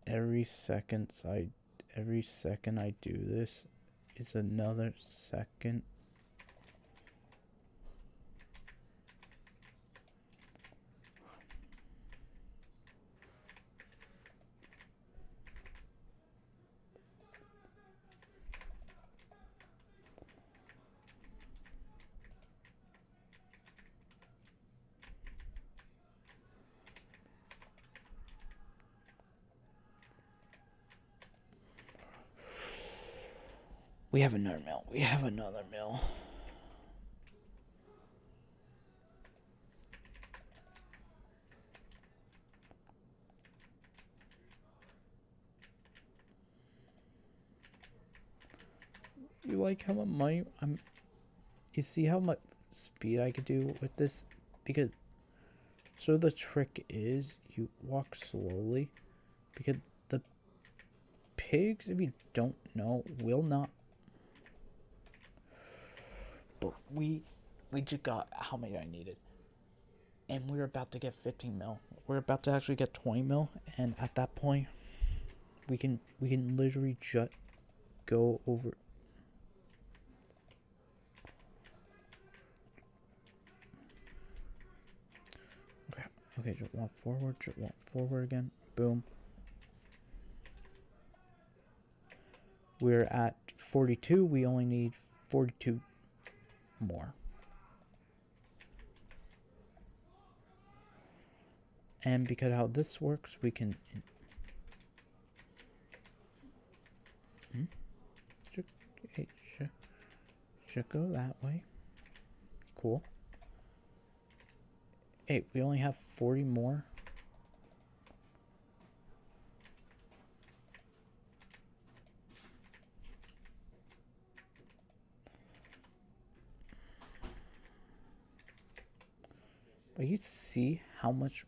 Every second I do this is another second. We have another mill. We have another mill. You like how much you see how much speed I could do with this? Because so the trick is you walk slowly, because the pigs, if you don't know, will not. But we just got how many I needed, and we're about to get 15 mil. We're about to actually get 20 mil, and at that point, we can literally just go over. Okay, just walk forward again. Boom. We're at 42. We only need 42 more. And because how this works, we can... Should go that way. Cool. Hey, we only have 40 more. But you see how much...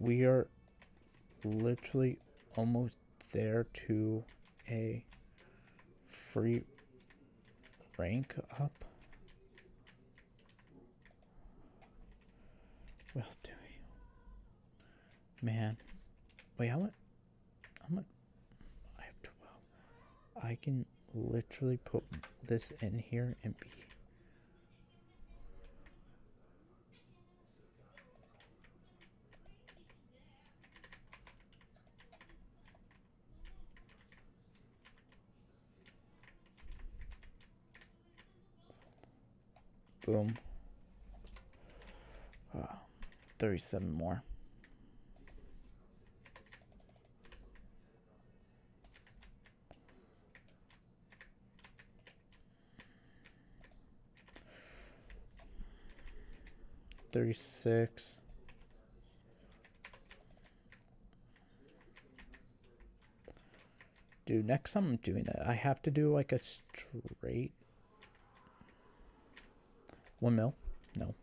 We are literally almost there to a free rank up. Well, do we? Man. Wait, how much? I have 12. I can literally put this in here and be... Boom. 37 more. $36. Dude, next time I'm doing it, I have to do like a straight 1 mil? No.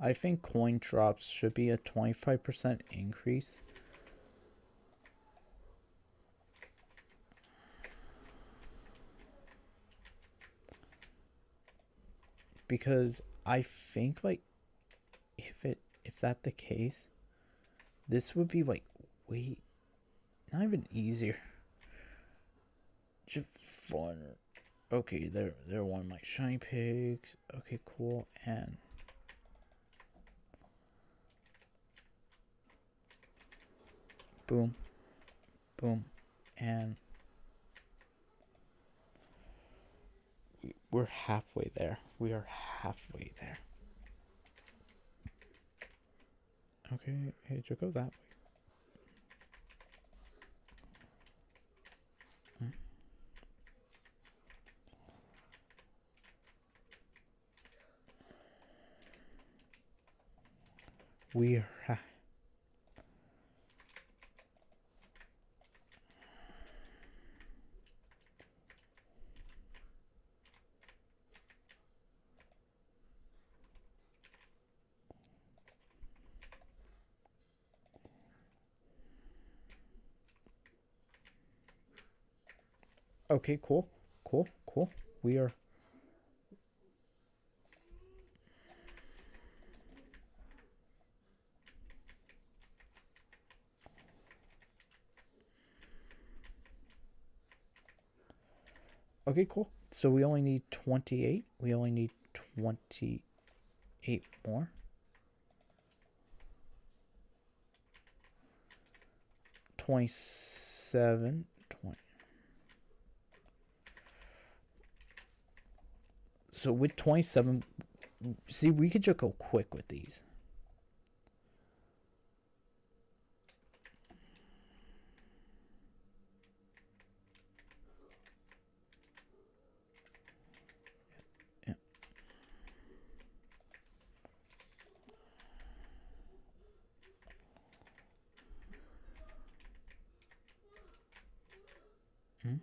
I think coin drops should be a 25% increase. Because I think like if that's the case, this would be like way not even easier. Just fun. Okay, they're one of my shiny pigs. Okay, cool. And boom, boom, and we're halfway there. We are halfway there. Okay, hey, to go that way. We are okay, cool, cool, cool. We are. Okay, cool. So we only need 28. We only need 28 more. 27, 20. So with 27, see, we could just go quick with these. Yeah. Hmm?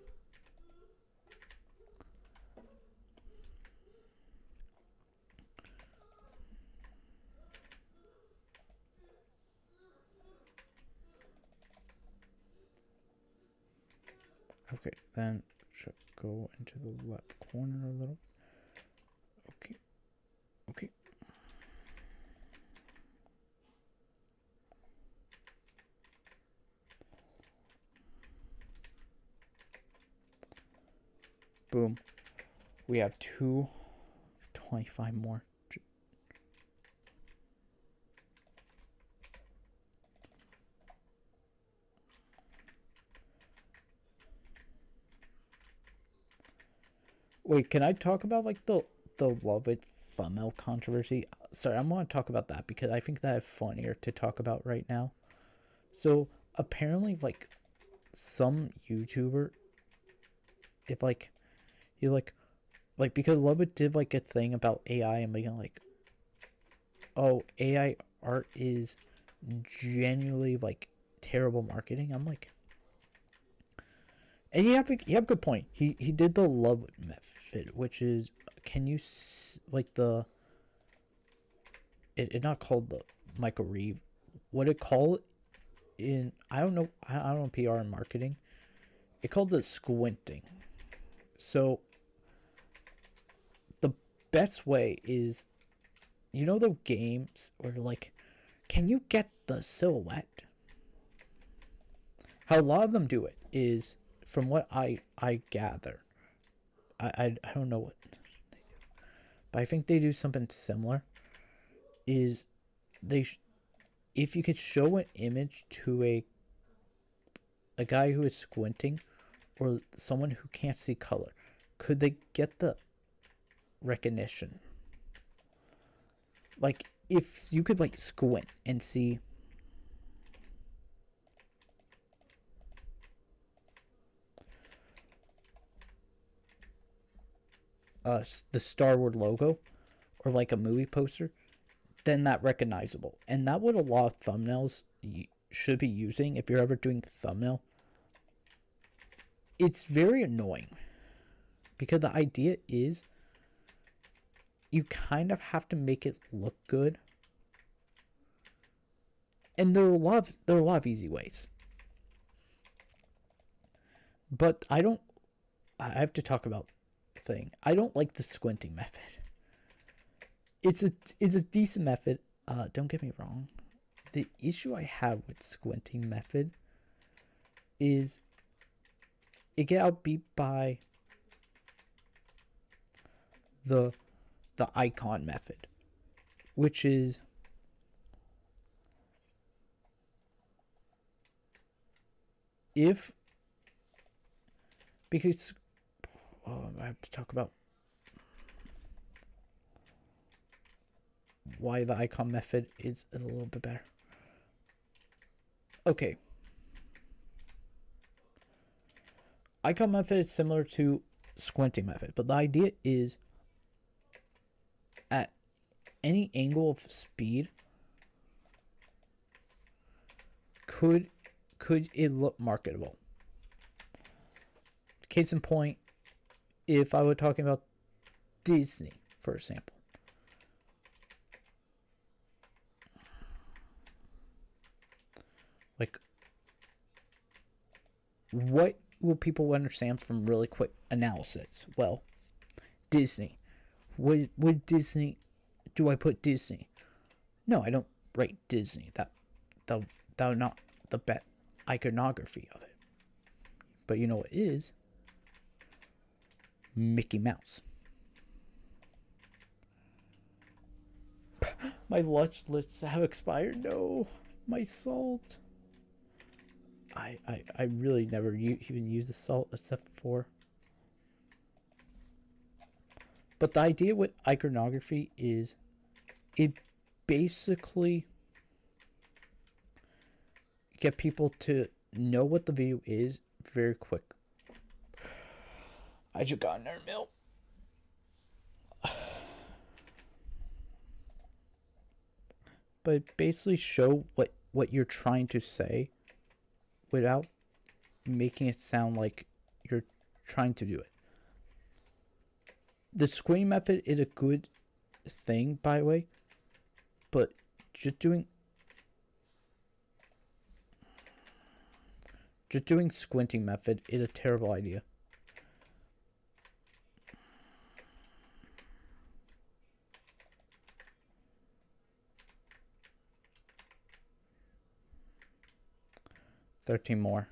Okay, then should go into the left corner a little. Okay, okay. Boom. We have 25 more. Wait, can I talk about like the love it thumbnail controversy? Sorry, I want to talk about that because I think that is funnier to talk about right now. So apparently, like some YouTuber, if like he like because love it did like a thing about AI and making like, oh, AI art is genuinely like terrible marketing. I'm like, and you have a good point. He did the love method, which is, can you like the it not called the Michael Reeve, what it called in, I don't know PR and marketing, it called the squinting. So the best way is, you know, the games where like, can you get the silhouette? How a lot of them do it is, from what I gather, I don't know what they do, but I think they do something similar. Is they, if you could show an image to a guy who is squinting or someone who can't see color, could they get the recognition? Like if you could like squint and see the Star Wars logo or like a movie poster, then that recognizable. And that what a lot of thumbnails should be using if you're ever doing thumbnail. It's very annoying because the idea is you kind of have to make it look good, And there are a lot of easy ways. But I have to talk about the thing. I don't like the squinting method. It's a decent method. Don't get me wrong. The issue I have with squinting method is it get outbeat by the icon method, which is because I have to talk about why the icon method is a little bit better. Okay. Icon method is similar to squinting method, but the idea is at any angle of speed, could it look marketable? Case in point, if I were talking about Disney, for example. Like, what will people understand from really quick analysis? Well, Disney. Would Disney... Do I put Disney? No, I don't write Disney. That not the best iconography of it. But you know what is? Mickey Mouse. My lunch lists have expired. No, my salt. I really never even use the salt except for. But the idea with iconography is it basically get people to know what the video is very quick. I just got another milk. But basically show what you're trying to say without making it sound like you're trying to do it. The squinting method is a good thing, by the way, but just doing squinting method is a terrible idea. $13 more.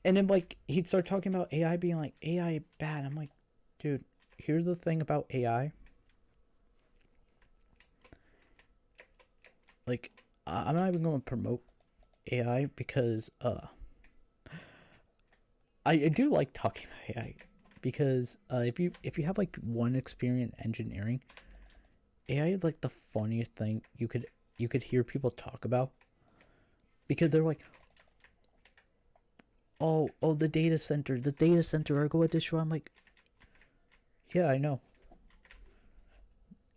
And then, like, he'd start talking about AI being like, AI bad. I'm like, dude, here's the thing about AI. Like, I'm not even going to promote AI because, I do like talking about AI because, if you have, like, one experience in engineering, AI is, like, the funniest thing you could hear people talk about. Because they're like, oh, the data center are going to destroy. I'm like, yeah, I know.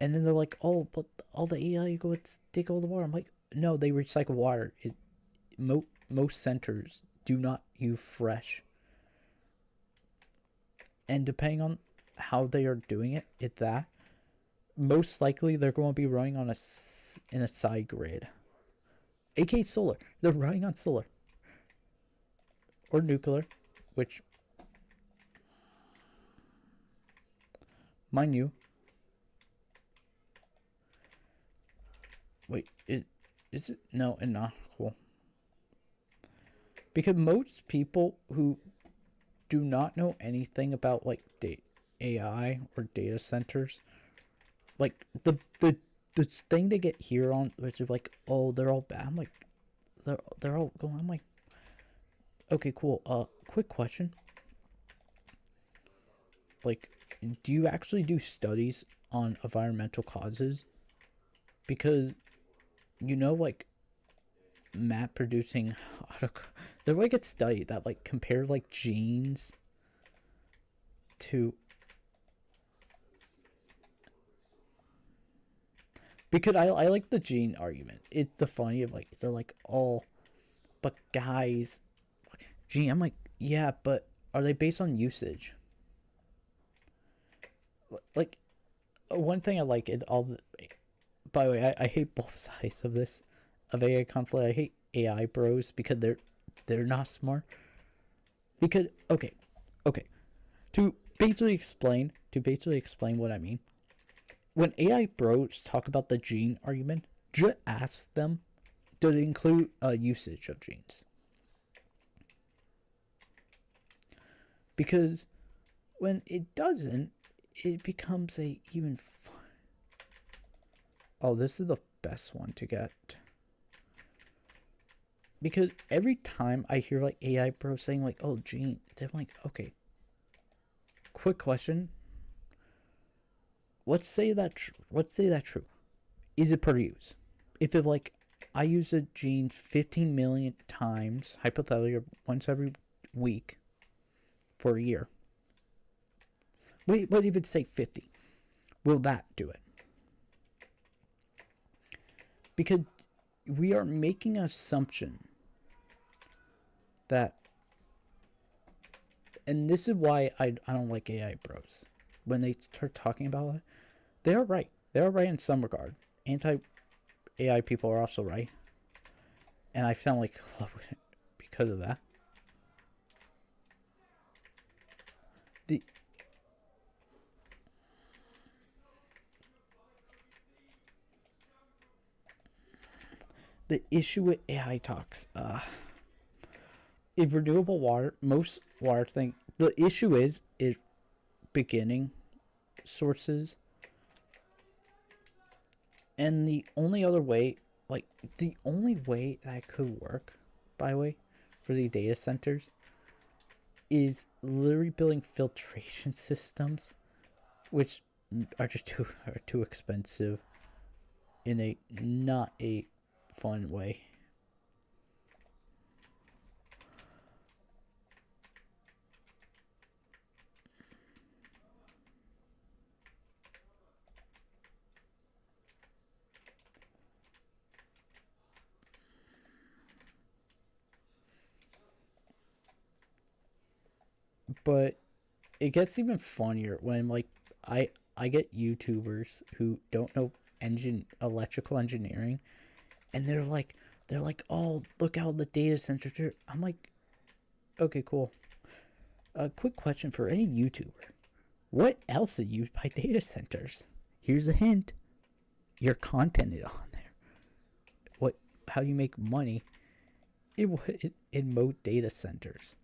And then they're like, oh, but all the AI go take all the water. I'm like, no, they recycle water. Most centers do not use fresh. And depending on how they are doing it, most likely they're going to be running on in a side grid. aka solar. They're running on solar. Or nuclear, which, mind you, wait, is it? No, and not cool. Because most people who do not know anything about like AI or data centers, like the thing they get here on, which is like, oh, they're all bad. I'm like, they're all going. I'm like, okay, cool. Quick question. Like, do you actually do studies on environmental causes? Because, you know, like, map producing, there like a study that like compare like genes to. Because I like the gene argument. It's the funny of like, they're like, oh, but guys, gene. I'm like, yeah, but are they based on usage? Like, one thing I like it all, by the way, I hate both sides of this, of AI conflict. I hate AI bros because they're not smart. Because okay, to basically explain what I mean. When AI bros talk about the gene argument, just ask them, does it include usage of genes? Because when it doesn't, it becomes a even fun. Oh, this is the best one to get. Because every time I hear like AI bros saying like, oh, gene, they're like, okay. Quick question. Let's say that true. Is it per use? If it like I use a gene 15 million times, hypothetically, once every week for a year. Wait, what if it say 50? Will that do it? Because we are making an assumption that, and this is why I don't like AI bros. When they start talking about it, they are right. They are right in some regard. Anti-AI people are also right. And I sound like because of that. The issue with AI talks, in renewable water, most water thing, the issue is beginning sources. And the only other way, the only way that could work, by the way, for the data centers is literally building filtration systems, which are just too expensive in a not a fun way. But it gets even funnier when like I get YouTubers who don't know electrical engineering, and they're like, oh, look how the data center. I'm like, okay, cool. A quick question for any YouTuber: what else is used by data centers? Here's a hint: your content is on there. How you make money? In most data centers.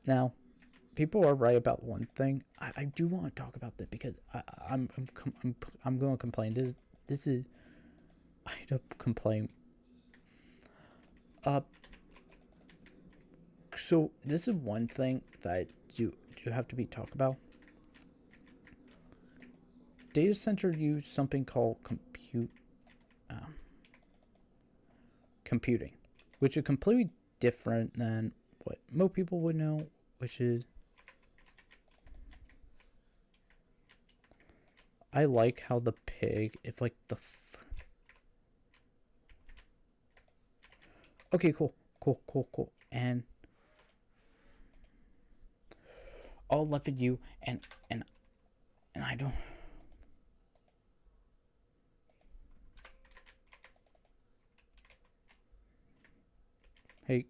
Now, people are right about one thing. I do want to talk about that because I'm going to complain. This is I don't complain. So this is one thing that do have to be talked about. Data center use something called computing, which is completely different than what most people would know, which is I like how the pig, if like the okay, cool. And I'll left at you and I don't. Hey.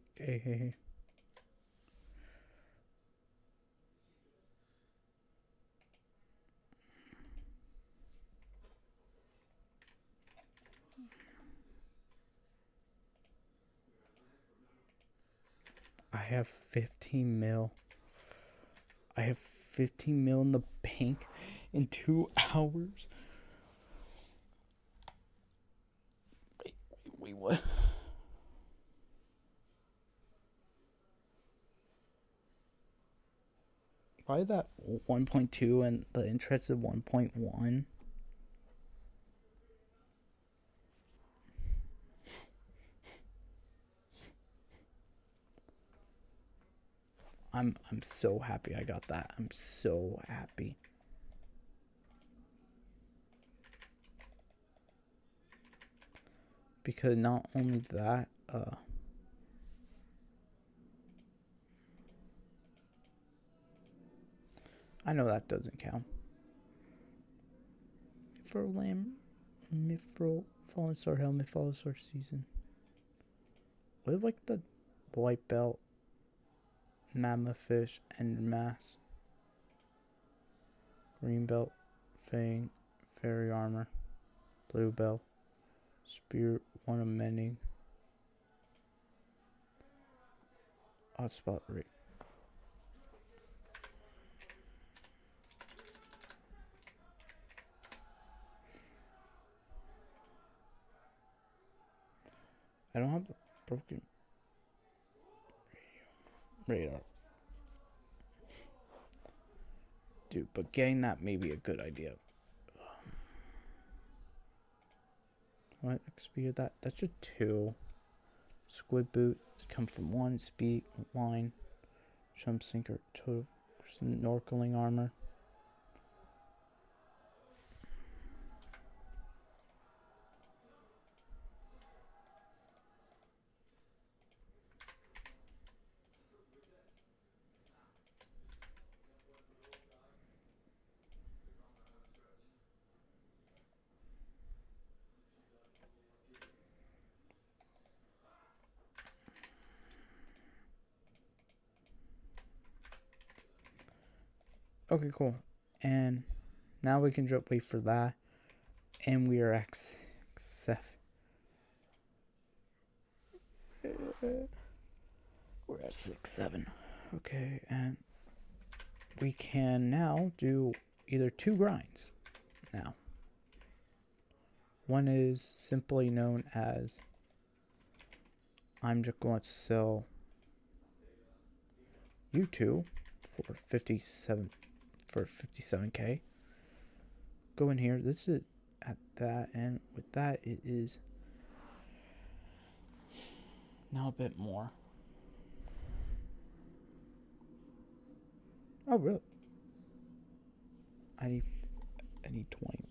I have 15 mil. I have 15 mil in the bank in 2 hours. Wait, what? Why that 1.2 and the interest of 1.1? I'm so happy I got that. I'm so happy. Because not only that, I know that doesn't count. For lamb, Mithril, Fallen Star Helmet, Fallen Star Season. What is like the white belt, mammoth fish, and mass? Green belt, fang, fairy armor, blue belt, spear, one of mending. Hotspot rate. I don't have the broken radar. Dude, but getting that may be a good idea. What XP is that? That's just 2. Squid boots come from 1. Speed, line, jump sinker, total snorkeling armor. Okay, cool. And now we can wait for that. And we are at 7. We're at 6, 7. Okay, and we can now do either 2 grinds now. One is simply known as I'm just going to sell you 2 for 57k. Go in here. This is at that, and with that it is now a bit more. Oh really? I need 20.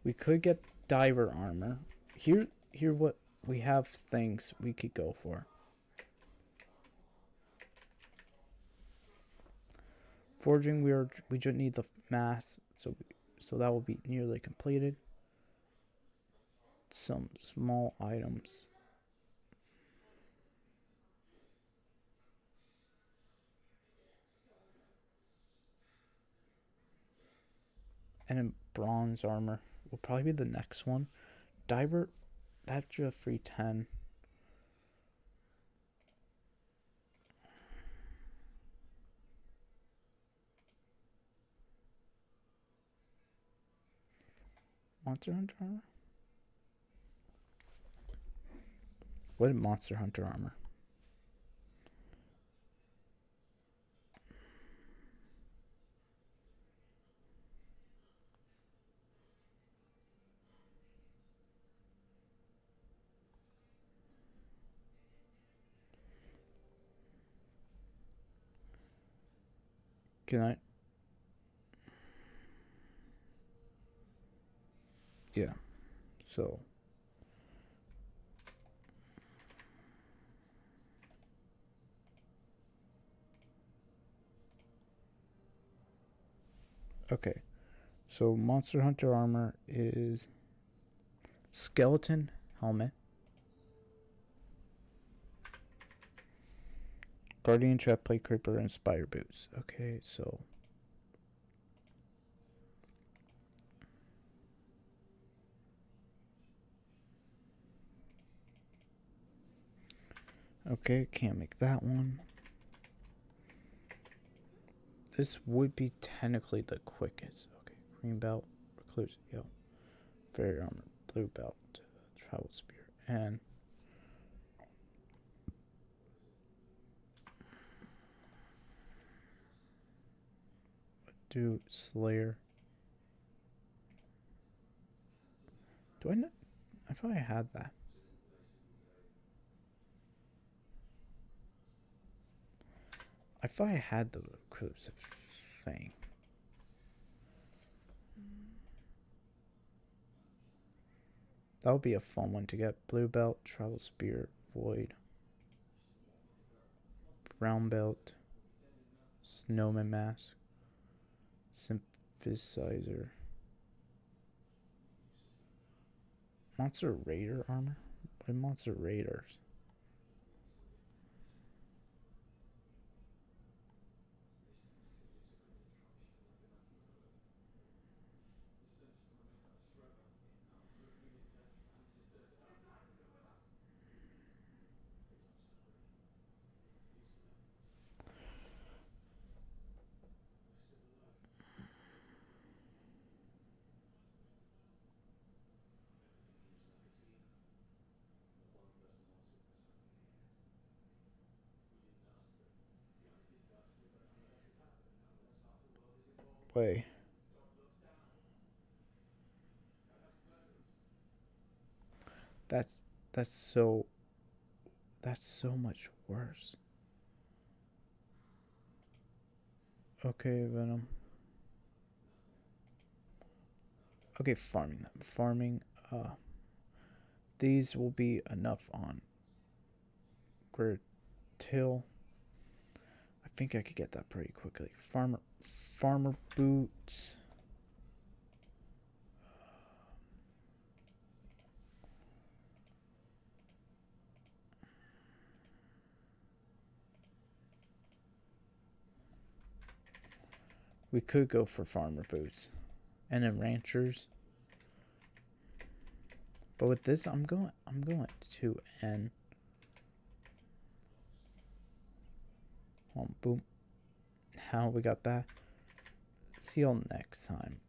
We could get diver armor. Here what we have things we could go for. Forging, we just need the mass, so that will be nearly completed. Some small items. And then bronze armor will probably be the next one. Diver, that's just free 10. Monster Hunter armor? What is Monster Hunter armor? Can I? Yeah. So. Okay. So Monster Hunter armor is skeleton helmet, guardian trap plate creeper, and spider boots. Okay, so okay, can't make that one. This would be technically the quickest. Okay, green belt, recluse, yo, fairy armor, blue belt, travel spear, and do Slayer. Do I know? I thought I had that. I thought I had the recluse thing. That would be a fun one to get. Blue belt, travel spear, void, brown belt, snowman mask, synthesizer, Monster Raider armor? What Monster Raiders? Wait. That's that's so that's so much worse. Okay, Venom. Okay, farming them. Farming these will be enough on Till. I think I could get that pretty quickly. Farmer boots. We could go for farmer boots. And then ranchers. But with this I'm going to end. Boom. How we got that? See y'all next time.